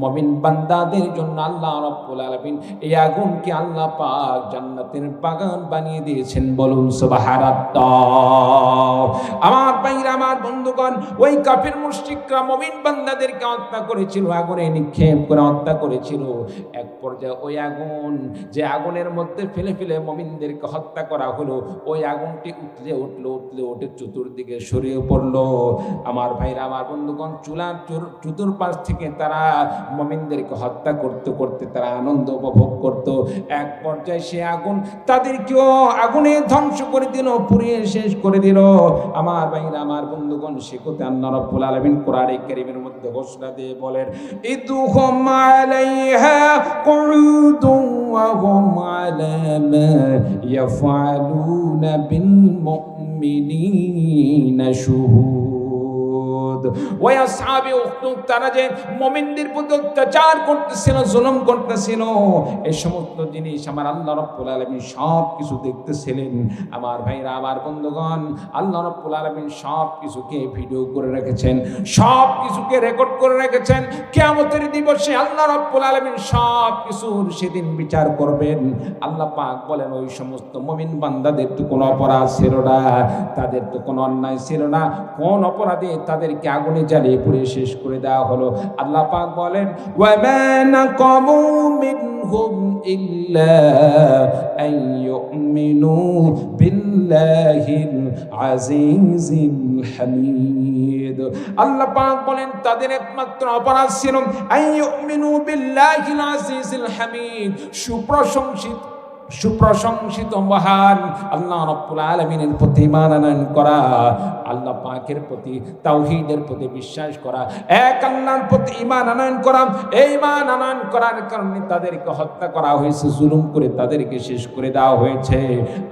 মুমিন বান্দাদের জন্য, আল্লাহ রাব্বুল আলামিন এই আগুনকে আল্লাহ পাক জান্নাতের বাগান বানিয়ে দিয়েছেন। বলুন সুবহানাল্লাহ। আমার ভাইরা, আমার বন্ধুগণ, ওই কাফির মুশরিকরা মুমিন বান্দাদেরকে হত্যা করেছিল, আগুনে নিক্ষেপ করে হত্যা করেছিল। এক পর্যায়ে ওই আগুন, যে আগুনের মধ্যে ফেলে ফেলে মুমিনদেরকে হত্যা করা হলো, ওই আগুনটি উঠলে উঠে চতুর্দিকে ছড়িয়ে পড়লো। আমার ভাইরা, আমার বন্ধুগণ, চুলার চতুর্পাশ থেকে তারা মুমিনদেরকে হত্যা করতে করতে তারা আনন্দ উপভোগ করত। এক পর্যায়ে সে আগুন তাদেরকেও আগুনে ধ্বংস করে দিল, পুড়িয়ে শেষ করে দিল। আমার ভাইরা, আমার বন্ধুগণ, সে কথা আল্লাহ রাব্বুল আলামিন কোরআনে কারীমের মধ্যে ঘোষণা দিয়ে বলেন, ইদহুম আলাইহা কুউদুন ওয়া হুম আলা মা ইয়াফআলুনা বিল মুমিনিনা শুহুদ। ওই আসহাবে উখদুদ, তারা যে মুমিনদের প্রতি অত্যাচার করতেছিল, জুলুম করতেছিল, এই সমস্ত জিনিস আমার আল্লাহ রাব্বুল আলামিন সব কিছু দেখতেছিলেন। আমার ভাইরা, আমার বন্ধুগণ, আল্লাহ রাব্বুল আলামিন সব কিছুকে ভিডিও করে রেখেছেন, সব কিছুকে রেকর্ড করে রেখেছেন। কিয়ামতের দিবসে আল্লাহ রাব্বুল আলামিন সব কিছুর সেদিন বিচার করবেন। আল্লাহ পাক বলেন, ওই সমস্ত মুমিন বান্দাদের তো কোনো অপরাধ ছিল না, তাদের তো কোনো অন্যায় ছিল না, কোন অপরাধে তাদেরকে আগুনে জ্বালিয়ে পুড়িয়ে শেষ করে দেওয়া হলো। আল্লাহ পাক বলেন, ওয়া মা নাকামু মিনহুম ইল্লা আন ইউমিনু বিল্লাহিল আজিজিল হামিদ। আল্লাহ পাক বলেন, তাদের একমাত্র অপরাধ ছিল আন ইউমিনু বিল্লাহিল আজিজিল হামিদ, সুপ্রশংসিত মহান আল্লাহ রাব্বুল আলামিনের প্রতি ঈমান আনয়ন করা, আল্লাহ পাকের প্রতি, তাওহীদের প্রতি বিশ্বাস করা, এক আল্লাহর প্রতি ঈমান আনয়ন করা। এই ঈমান আনয়ন করার কারণে তাদেরকে হত্যা করা হয়েছে, জুলুম করে তাদেরকে শেষ করে দেওয়া হয়েছে।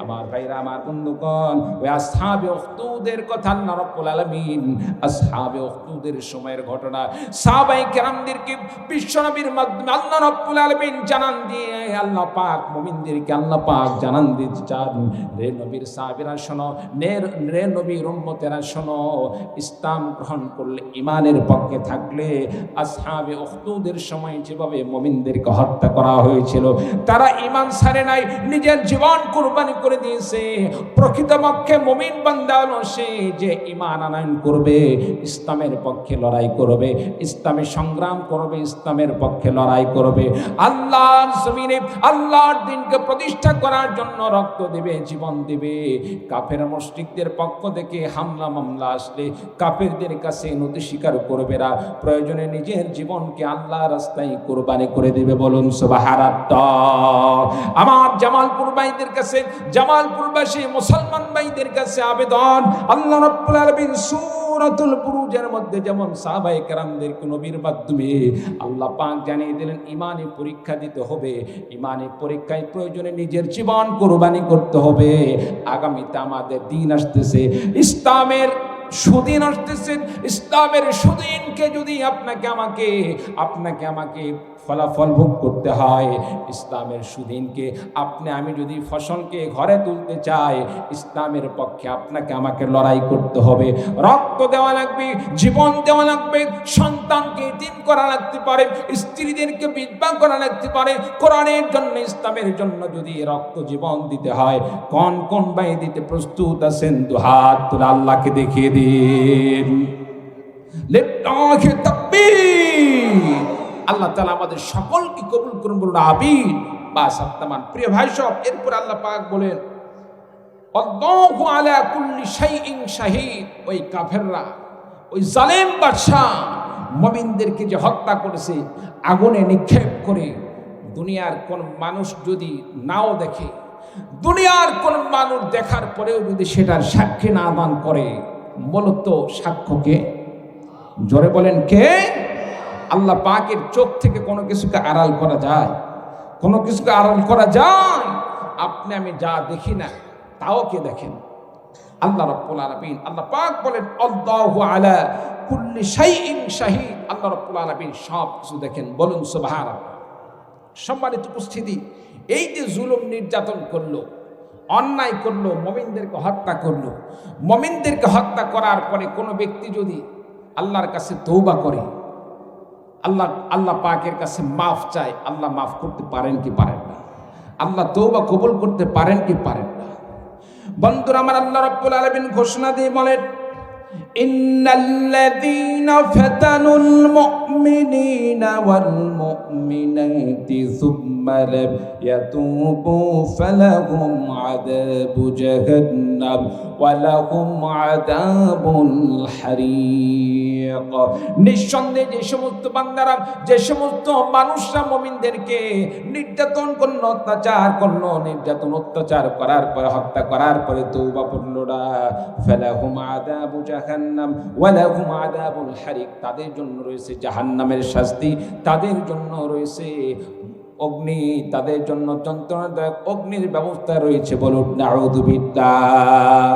আমার ভাইরা, আমার বন্ধুগণ, ওই আসহাবে উখদুদের কথা আল্লাহ রাব্বুল আলামিন, আসহাবে উখদুদের সময়ের ঘটনা সাহাবায়ে কেরামদেরকে বিশ্বনবীর মাধ্যমে আল্লাহ রাব্বুল আলামিন জানান দিয়ে আল্লাহ পাক মুমিনদেরকে আমাদেরকে আল্লাহ পাক জানান দিতে চান, রে নবীর সাহাবীরা শোনো, রে নবীর উম্মতেরা শোনো, ইসলাম গ্রহণ করলে, ইমানের পক্ষে থাকলে আসহাবে উখদুদের সময় যেভাবে মুমিনদেরকে হত্যা করা হয়েছিল, তারা ইমান ছাড়ে নাই, নিজের জীবন কুরবানি করে দিয়েছে। প্রকৃতপক্ষে মুমিন বান্দা হলো সে যে ইমান আনয়ন করবে, ইসলামের পক্ষে লড়াই করবে, ইসলামে সংগ্রাম করবে, ইসলামের পক্ষে লড়াই করবে, আল্লাহর জমিনে আল্লাহর দিনকে প্রতিষ্ঠা করার জন্য রক্ত দিবে, জীবন দিবে। কাফের মুশরিকদের পক্ষ থেকে হামলা মামলা আসলে কাফেরদের কাছে নতি স্বীকার করবে না, প্রয়োজনে নিজের জীবনকে আল্লাহর রাস্তায় কুরবানি করে দিবে। বলুন সুবহানাল্লাহ। আমার জামালপুর ভাইদের কাছে, জামালপুরবাসী মুসলমান ভাইদের কাছে আবেদন, আল্লাহ রাব্বুল আলামিন সূরাতুল বুরুজের মধ্যে যেমন সাহাবায়ে কেরামদেরকে নবীর মাধ্যমে আল্লাহ পাক জানিয়ে দিলেন ইমানি পরীক্ষা দিতে হবে, ইমানি পরীক্ষায় প্রয়োজনে নিজের জীবন কুরবানি করতে হবে। আগামীতে আমাদের দিন আসতেছে, ইসলামের সুদিন আসতেছে, ইসলামের সুদিনকে যদি আপনাকে আমাকে ফলাফল ভোগ করতে হয়, ইসলামের সুদিনকে আমি যদি ফসলকে ঘরে তুলতে চাই, ইসলামের পক্ষে আপনাকে আমাকে লড়াই করতে হবে, রক্ত দেওয়া লাগবে, জীবন দেওয়া লাগবে, সন্তানকে এতিম করা লাগতে পারে, স্ত্রীদেরকে বিধবা করা লাগতে পারে। কোরআনের জন্য, ইসলামের জন্য যদি রক্ত জীবন দিতে হয়, কোন কোন ভাই দিতে প্রস্তুত আছেন? দুহাত তুলে আল্লাহকে দেখিয়ে দিন। লিল্লাহি তাকবীর। আল্লাহ তাআলা আমাদের সকলকে কবুল করুন, বলুন আমিন। বাস আত্মান। প্রিয় ভাই সব, এরপর আল্লাহ পাক বলেন আল্লাহু আলা কুল্লি শাইইন শাহীদ। ওই কাফেররা, ওই জালেম বাদশা মুমিনদেরকে যে হত্যা করেছে আগুনে নিক্ষেপ করে, দুনিয়ার কোন মানুষ যদি নাও দেখে, দুনিয়ার কোন মানুষ দেখার পরেও যদি সেটার সাক্ষী না দান করে, মূলত সাক্ষ্যকে, জোরে বলেন কে? আল্লাহ পাকের চোখ থেকে কোনো কিছুকে আড়াল করা যায়? কোনো কিছুকে আড়াল করা যায়? আপনি আমি যা দেখি না তাও কে দেখেন? আল্লাহ রাব্বুল আলামিন। আল্লাহ পাক বলেন আল্লাহু আলা কুল্লি শাইইন শাহীদ। আল্লাহ রাব্বুল আলামিন সব কিছু দেখেন। বলুন সুবহানাল্লাহ। সম্মানিত উপস্থিতি, এই যে জুলুম নির্যাতন করলো, অন্যায় করলো, মুমিনদেরকে হত্যা করলো, মুমিনদেরকে হত্যা করার পরে কোনো ব্যক্তি যদি আল্লাহর কাছে তওবা করে, আল্লাহ পাকের কাছে মাফ চায়, আল্লাহ মাফ করতে পারেন কি পারেন না? আল্লাহ তওবা কবুল করতে পারেন কি পারেন না? বন্ধুরা আমার, আল্লাহ রাব্বুল আলামিন ঘোষণা দিয়ে বলেন ইন্নাল্লাযীনা ফাতানুল মুমিনিনা ওয়াল মুমিনাতি সুম্মা লাম ইয়াতুবু ফালাহুম আযাবু জাহান্নাম ওয়া লাহুম আযাবুল হারিক। নিঃসন্দেহে যে সমস্ত বান্দারা, যে সমস্ত মানুষরা মুমিনদেরকে নির্যাতন করলো, অত্যাচার করলো, নির্যাতন অত্যাচার করার পরে, হত্যা করার পরে তওবা করলো না, ফালাহুম আযাবু জাহান্নাম ওয়া লাহুম আযাবুল হারিক। তাদের জন্য রয়েছে জাহান্নামের শাস্তি, তাদের জন্য রয়েছে অগ্নি, তাদের জন্য যন্ত্রণাদায়ক অগ্নির ব্যবস্থা রয়েছে। বলুন নাউযু বিল্লাহ।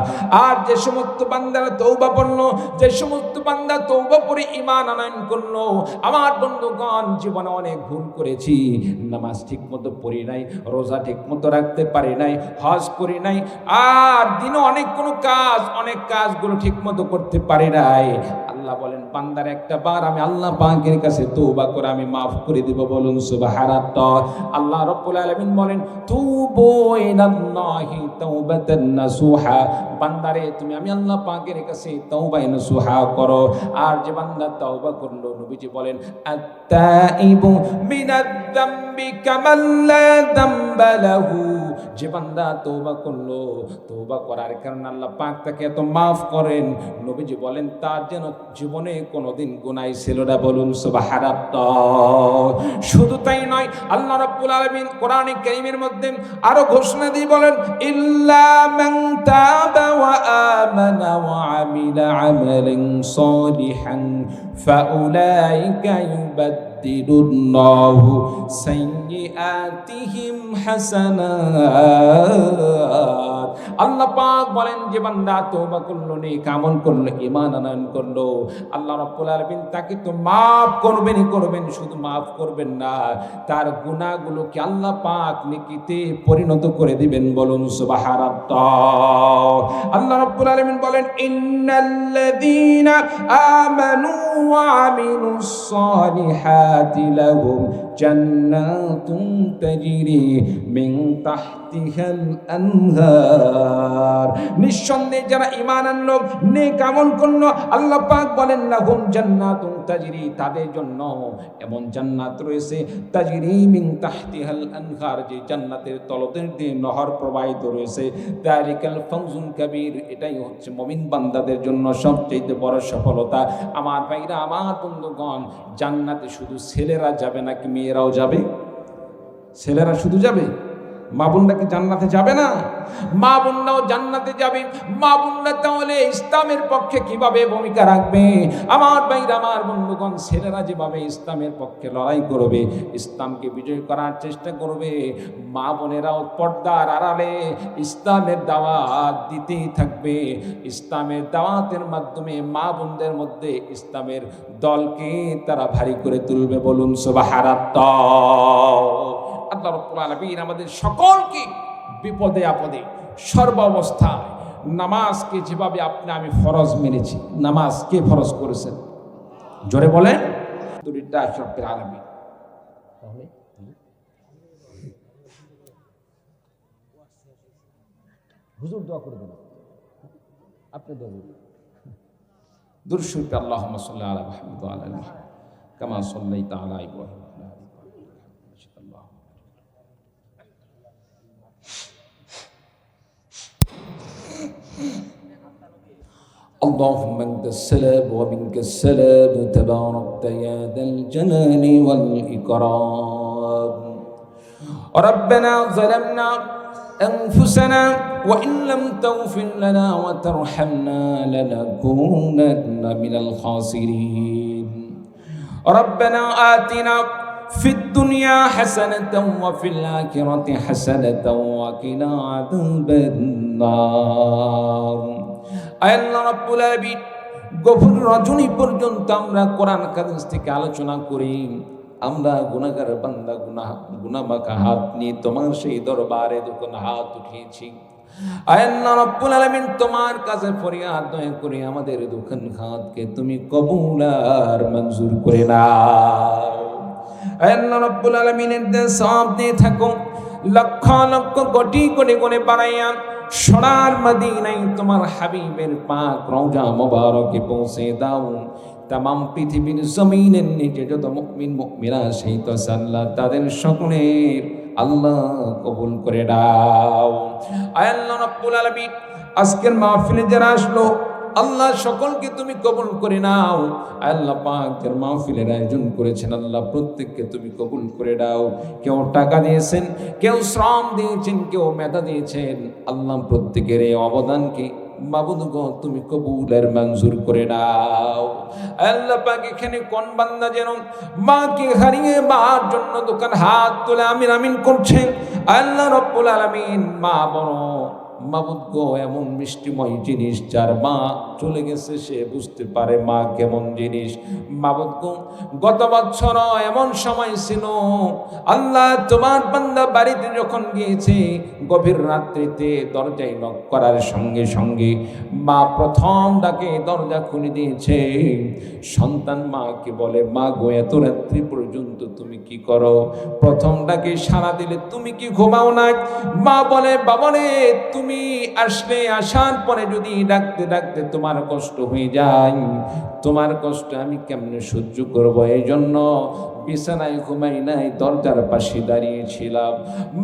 আর যে সমস্ত বান্দারা তওবা করলো, যে সমস্ত বান্দা তওবা করে ঈমান আনয়ন করলো, আমার বন্ধুগণ, জীবনে অনেক ভুল করেছি, নামাজ ঠিকমতো পড়ি নাই, রোজা ঠিকমতো রাখতে পারি নাই, হজ করি নাই, আর দিনে অনেক কাজগুলো ঠিকমতো করতে পারি নাই। আল্লাহ বলেন বান্দার একটা বার আমি আল্লাহ পাকের কাছে তওবা করে আমি মাফ করে দিব। বলুন সুবহানাল্লাহ। আল্লাহ রাব্বুল আলামিন বলেন তুবু ইলাল্লাহি তাওবাতান নাসুহা। বান্দারে তুমি আমি আল্লাহ পাকের কাছে তওবা নাসুহা করো। আর যে বান্দা তওবা করলো, নবীজি বলেন আত-তাইবু মিনাদ যামবি কামান লা যামবা লাহু। যে বান্দা তওবা করলো, তওবা করার কারণে আল্লাহ পাক তাকে এত মাফ করেন, নবীজি বলেন তার যেন জীবনে কোনোদিন গুনাহ ছিল না। বলুন সুবহানাল্লাহ। শুধু তাই নয়, আল্লাহ রাব্বুল আলামিন কোরআনে কারীমের মধ্যে আরো ঘোষণা দিয়ে বলেন ইল্লা মান তাবা ওয়া আমানা ওয়া আমিলা আমালান সালিহান ফাউলাইকা ইউবাদদিলুল্লাহু সাইয়্যাতিহিম হাসানাত। আল্লাহ পাক বলেন যে বান্দা তওবা করলো, নেক আমল করলো, ঈমান আনয়ন করলো, আল্লাহ রাব্বুল আলামিন তাকে তো মাফ করবেন, শুধু মাফ করবেন না, তার গুনাহগুলোকে আল্লাহ পাক নেকিতে পরিণত করে দিবেন। বলুন সুবহানাল্লাহ। আল্লাহ রাব্বুল আলামিন বলেন ইন্নাল্লাযীনা আমানু ওয়া আমিলুস সালিহাতি লাহুম জান্নাতুন তাজরি মিন তাহতিহাল আনহার। নিঃসন্দেহে যারা ঈমান আনলো, নেক আমল করলো, আল্লাহ পাক বলেন লাহুম জান্নাতুন তাজরি, তাদের জন্য এমন জান্নাত রয়েছে, তাজরি মিন তাহতিহাল আনহার, যে জান্নাতের তলদেশ দিয়ে নহর প্রবাহিত রয়েছে। যালিকাল ফাওজুল কাবীর, এটাই হচ্ছে মুমিন বান্দাদের জন্য সবচেয়ে বড় সফলতা। আমার ভাইরা, আমার বন্ধুগণ, জান্নাতে শুধু ছেলেরা যাবে নাকি মেয়েরাও যাবে? ছেলেরা শুধু যাবে? মা বোনরা কি জান্নাতে যাবে না? মা বোনরাও জান্নাতে যাবে। মা বোনরা তাহলে ইসলামের পক্ষে কিভাবে ভূমিকা রাখবে? আমার ভাইরা, আমার বন্ধুগণ, ছেলেরা যেভাবে ইসলামের পক্ষে লড়াই করবে, ইসলামকে বিজয় করার চেষ্টা করবে, মা বোনেরাও পর্দার আড়ালে ইসলামের দাওয়াত দিতেই থাকবে। ইসলামের দাওয়াতের মাধ্যমে মা বোনদের মধ্যে ইসলামের দলকে তারা ভারী করে তুলবে। বলুন সুবহানাল্লাহ। আল্লাহ রাব্বুল আলামিন আমাদের সকলকে বিপদে আপদে সর্বাবস্থায় নামাজকে যেভাবে আপনি আমি ফরজ মেনেছি, নামাজ কে ফরজ করেছেন? জোরে বলেন। দুইটা রব্বুল আলামিন। তাহলে হুজুর দোয়া করে দেন, আপনি দোয়া করুন। দুরূদ শরীফ, আল্লাহুম্মা সাল্লি আলা মুহাম্মাদ ওয়া আলা আলি মুহাম্মাদ কামা সাল্লাইতা আলা ইব্রাহিম। اللهم انت السلام ومنك السلام تباركت يا ذا الجلال والإكرام. ربنا ظلمنا أنفسنا وإن لم تغفر لنا وترحمنا لنكونن من الخاسرين. ربنا آتنا في الدنيا حسنة وفي الآخرة حسنة وقنا عذاب النار. আল্লাহ রাব্বুল আলামিন, গভীর রজনী পর্যন্ত আমরা কোরআন হাদিস থেকে আলোচনা করি। আমরা গুনাহগার বান্দা, গুনাহমাখা হাত নিয়ে তোমার সেই দরবারে যখন হাত উঠিয়েছি, আল্লাহ রাব্বুল আলামিন তোমার কাছে ফরিয়াদ, দয়া করে আমাদের দুখান হাতকে তুমি কবুল আর মঞ্জুর করে নাও। আল্লাহ রাব্বুল আলামিনের দেন সওয়াব দিয়ে থাকো, লক্ষ লক্ষ কোটি কোটি করে বানাইয়া সোনার মদিনায় তোমার হাবিবের পাক রওজা মোবারকে পৌঁছে দাও। তামাম পৃথিবীর জমিনের নিচে যত মুমিন মুমিনা শহীদ সাল্লাহ, তাদের সকলের আল্লাহ কবুল করে দাও। আল্লাহ রাব্বুল আলামিন, আজকের মাহফিলে যারা আসলো, আল্লাহ সকলকে তুমি কবুল করে নাও। আল্লাহ পাক যার মাহফিলের আয়োজন করেছেন, আল্লাহ প্রত্যেককে তুমি কবুল করে দাও। কেউ টাকা দিয়েছেন, কেউ শ্রম দিয়েছেন, কেউ মেধা দিয়েছেন, আল্লাহ প্রত্যেকের এই অবদানকে মাবুদ গো তুমি কবুল আর মঞ্জুর করে নাও। আল্লাহ পাক, এখানে কোন বান্দা যেন মাকে হারিয়ে মার জন্য দোকান হাত তুলে আমিন আমিন করছেন, আল্লাহ রাব্বুল আলামিন, মা বড় মাবুদ গো এমন মিষ্টিময় জিনিস, যার মা চলে গেছে সে বুঝতে পারে মা কেমন জিনিস। মাবুদ গো, গত বছর এমন সময় ছিল, আল্লাহ তোমার বান্দা বাড়িতে যখন গিয়েছে, গভীর রাত্রিতে দরজায় নক করার সঙ্গে সঙ্গে মা প্রথম ডাকে দরজা খুলে দিয়েছে। সন্তান মাকে বলে, মা গো এত রাত্রি পর্যন্ত তুমি কি করো? প্রথম ডাকে সাড়া দিলে তুমি কি ঘুমাও না? মা বলে, বাবা রে, তুমি আসলে, আসার পরে যদি ডাকতে ডাকতে তোমার কষ্ট হয়ে যায়, তোমার কষ্ট আমি কেমনে সহ্য করব? এই জন্য বিছানায় ঘুমাই নাই, দরজার পাশে দাঁড়িয়েছিলাম।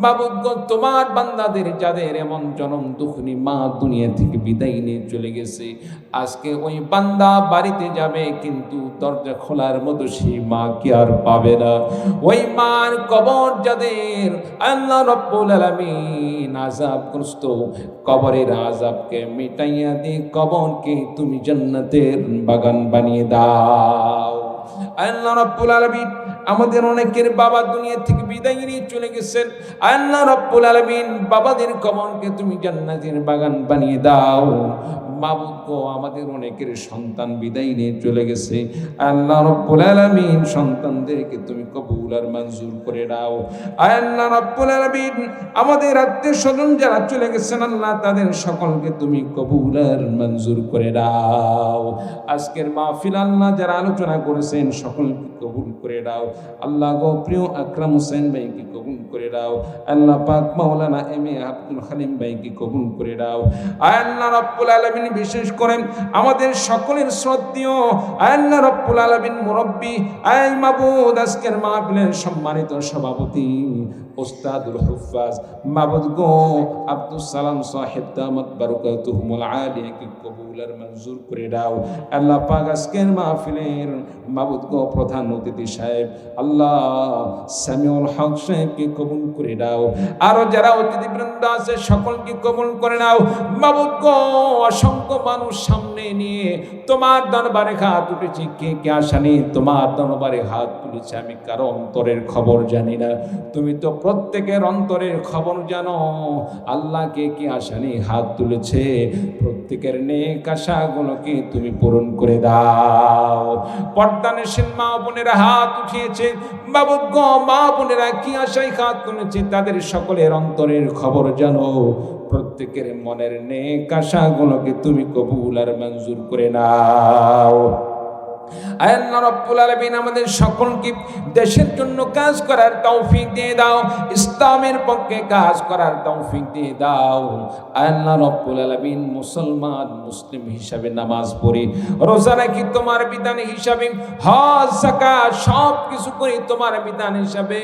মাবুদ গো, তোমার বান্দাদের যাদের এমন জনম দুঃখী মা দুনিয়া থেকে বিদায় নিয়ে চলে গেছে, আজকে ওই বান্দা বাড়িতে যাবে, কিন্তু দরজা খোলার মতো সেই মা কি আর পাবে না। ওই মার কবর যাদের আল্লাহ রাব্বুল আলামিন আযাবগ্রস্ত, কবরের আযাবকে মিটাইয়া দিয়ে কবরকে তুমি জান্নাতের বাগান বানিয়ে দাও। আল্লাহ রাব্বুল আলামিন আমাদের অনেকের বাবা দুনিয়া থেকে বিদায় নিয়ে চলে গেছেন। আল্লাহ রাব্বুল আলামিন বাবাদের কবরকে তুমি জান্নাতের বাগান বানিয়ে দাও। মাবুদ গো, আমাদের অনেকের সন্তান বিদায় নিয়ে চলে গেছে, আল্লাহ রাব্বুল আলামিন সন্তানদেরকে তুমি কবুল আর মঞ্জুর করে দাও। আল্লাহ রাব্বুল আলামিন আমাদের আত্মীয় স্বজন যারা চলে গেছেন, আল্লাহ তাদের সকলকে তুমি কবুল আর মঞ্জুর করে দাও। আজকের মাহফিল আল্লাহ যারা আলোচনা করেছেন সকলকে কবুল করে দাও। আল্লাহ গো, প্রিয় আকরাম হোসেন ভাইকে কবুল করে দাও। আল্লাহ পাক মাওলানা এম এ আব্দুল হালিম ভাইকে কবুল করে দাও। আল্লাহ রাব্বুল আলামিন বিশেষ করে আমাদের সকলের শ্রদ্ধেয় আল্লাহ রাব্বুল আলামিন মুরব্বী আয় মাবুদ, আজকের মাহফিলের সম্মানিত সভাপতি উস্তাদুল হুফাজ মাবুদ গো আব্দুল সালাম সাহেব দামাত বারাকাতুহুমুল আলিয়াকে কবুল আর মঞ্জুর করে দাও। আল্লাহ পাক আজকের মাহফিলের মাবুদ গো প্রধান অতিথি সাহেব আল্লাহ সামিউল হক সাহেবকে কবুল করে দাও। আরো যারা অতিথিবৃন্দ আছে সকলকে কবুল করে নাও। মাবুদ গো, অসংখ্য মানুষ সামনে নিয়ে তোমার দরবারে হাত উঠেছে, কে কে আসানি তোমার দরবারে হাত তুলেছে আমি কারো অন্তরের খবর জানি না, তুমি তো প্রত্যেকের অন্তরের খবর জানো। আল্লাহ কে কে আসানি হাত তুলেছে, প্রত্যেকের নেক আশাগুলোকে তুমি পূরণ করে দাও। পর্দানেশীল মা বোনেরা হাত উঠিয়েছে, মাবুদ গো মা বোনেরা কি আশায় হাত তুলেছে তাদের সকলের অন্তরের খবর জানো, প্রত্যেকের মনের নেক আশাগুলোকে তুমি কবুল আর মঞ্জুর করে নাও। আল্লাহ রাব্বুল আলামিন আমাদের সকলকে দেশের জন্য কাজ করার তৌফিক দিয়ে দাও, ইসলামের পক্ষে কাজ করার তৌফিক দিয়ে দাও। আল্লাহ রাব্বুল আলামিন মুসলমান মুসলিম হিসাবে নামাজ পড়ি, রোজা রাখি তোমার বিধান হিসাবে, হজ যাকাত সব কিছু করি তোমার বিধান হিসাবে।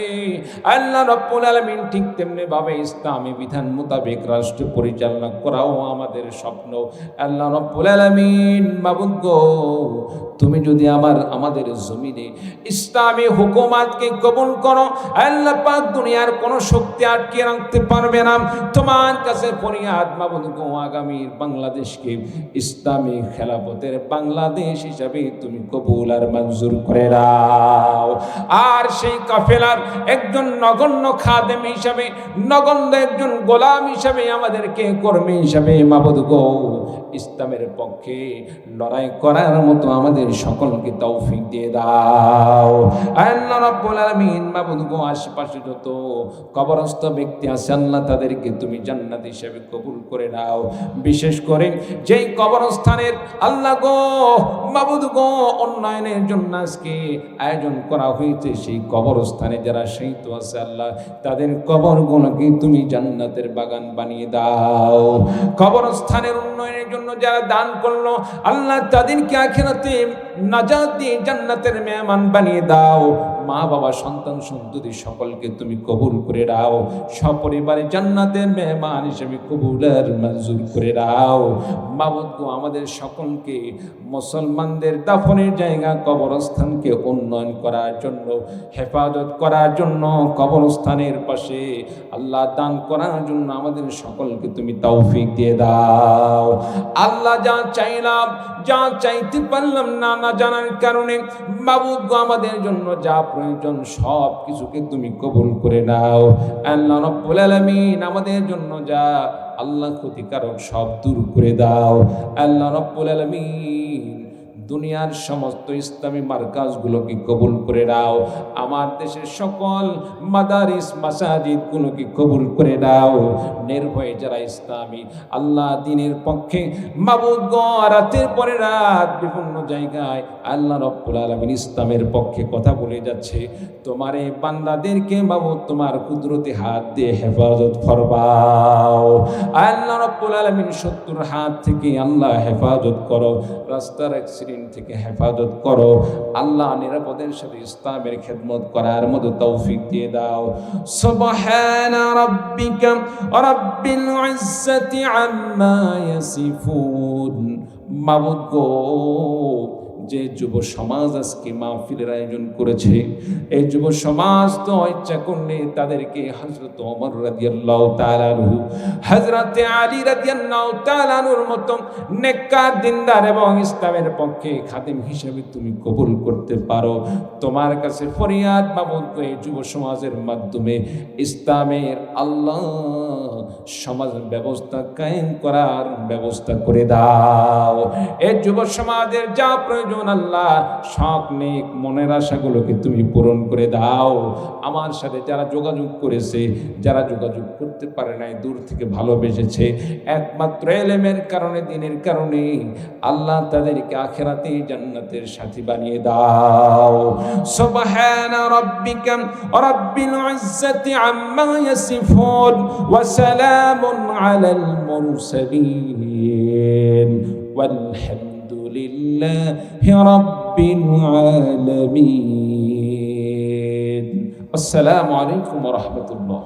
আল্লাহ রাব্বুল আলামিন ঠিক তেমনি ভাবে ইসলামী বিধান মোতাবেক রাষ্ট্র পরিচালনা করাও আমাদের স্বপ্ন। আল্লাহ রাব্বুল আলামিন মাবুদ গো, তুমি যদি আমাদের জমিনে ইসলামী হুকুমাতকে কবুল করো, আল্লাহ পাক দুনিয়ার কোন শক্তি আটকে রাখতে পারবে না। তোমার কাছে ফরিয়াদ মাবুদ গো, আগামীর বাংলাদেশকে ইসলামী খেলাফতের বাংলাদেশ হিসাবে তুমি কবুল আর মঞ্জুর করে দাও। আর সেই কাফেলার একজন নগণ্য খাদেম হিসাবে, নগণ্য একজন গোলাম হিসাবে, আমাদেরকে কর্মী হিসাবে মাবুদ গো ইসলামের পক্ষে লড়াই করার মতো আমাদের সকলকে তৌফিক দিয়ে দাও। আল্লাহ রাব্বুল আলামিন মাবুদ গো, আশেপাশে যত কবরস্থ ব্যক্তি আছে আল্লাহ তাদেরকে তুমি জান্নাত হিসেবে কবুল করে নাও। বিশেষ করে যেই কবরস্থানের আল্লাহ গো মাবুদ গো উন্নয়নের জন্য আজকে আয়োজন করা হয়েছে, সেই কবরস্থানে যারা শহীদ আছে আল্লাহ তাদের কবরগুলোকে তুমি জান্নাতের বাগান বানিয়ে দাও। কবরস্থানের উন্নয়নের জন্য যারা দান করলো আল্লাহ তাদেরকে আখিরাতে নাজাত দিয়ে জান্নাতের মেহমান বানিয়ে দাও। মা বাবা সন্তান সন্ততি সকলকে তুমি কবুল করে দাও, সপরিবারে জান্নাতের মেহমান হিসেবে কবুল আর মঞ্জুর করে দাও। মাবুদ গো, আমাদের সকলকে মুসলমানদের দাফনের জায়গা কবরস্থানকে উন্নয়ন করার জন্য, হেফাজত করার জন্য, কবরস্থানের পাশে আল্লাহ দান করার জন্য আমাদের সকলকে তুমি তৌফিক দিয়ে দাও। আল্লাহ যা চাইলাম, যা চাইতে পারলাম না না জানার কারণে মাবুদ গো, আমাদের জন্য যা প্রয়োজন সব কিছুকে তুমি কবুল করে নাও। আল্লাহ রাব্বুল আলামিন আমাদের জন্য যা আল্লাহ ক্ষতিকারক সব দূর করে দাও। আল্লাহ রাব্বুল আলামিন দুনিয়ার সমস্ত ইসলামী মার্কাজগুলোকে কবুল করে দাও। আমার দেশের সকল মাদারিস মাসাজিদগুলোকে কবুল করে দাও। নির্ভয়ে যারা ইসলামী আল্লাহ দ্বীনের পক্ষে মাবুদ গো রাতের পরে রাত বিভিন্ন জায়গায় আল্লাহ রাব্বুল আলামিন ইসলামের পক্ষে কথা বলে যাচ্ছে, তোমার এই বান্দাদেরকে মাবুদ তোমার কুদরতি হাত দিয়ে হেফাজত ফরমাও। আল্লাহ রাব্বুল আলামিন শত্রুর হাত থেকে আল্লাহ হেফাজত করো, রাস্তার অ্যাক্সিডেন্ট থেকে হেফাজত করো। আল্লাহ নিরাপদের সাথে ইসলামের খেদমত করার মতো তৌফিক দিয়ে দাও। সুবহানা রাব্বিকা রাব্বিল ইজ্জাতি আম্মা ইয়াসিফুন। মাবুদ গো, যে যুব সমাজ আজকে মাহফিলের আয়োজন করেছে, এই যুব সমাজ তো ইচ্ছা করলে তাদেরকে হযরত ওমর রাদিয়াল্লাহু তাআলা আনহু, হযরত আলী রাদিয়াল্লাহু তাআলা আনহুর মতো নেককার দিনদার এবং ইসলামের পক্ষে খাদেম হিসেবে তুমি কবুল করতে পারো। তোমার কাছে ফরিয়াদ মাবুদ, এই যুব সমাজের মাধ্যমে ইসলামের আল্লাহ সমাজ ব্যবস্থা কায়েম করার ব্যবস্থা করে দাও। এই যুব সমাজের যা প্রয়োজন আল্লাহ, শখ নেক মনের আশাগুলোকে তুমি পূরণ করে দাও। আমার সাথে যারা যোগাযোগ করেছে, যারা যোগাযোগ করতে পারে নাই, দূর থেকে ভালোবেসেছে, একমাত্র ইলমের কারণে, দিনের কারণে আল্লাহ তাদেরকে আখিরাতে জান্নাতের সাথী বানিয়ে দাও। সুবহানা রাব্বিকা রাব্বিল ইজ্জাতি আম্মা ইয়াসিফুন ওয়া সালামুন আলাল মুরসালিন ওয়ালহামদুলিল্লাহি রাব্বিল আলামিন। আসসালামু আলাইকুম ওয়া রাহমাতুল্লাহ।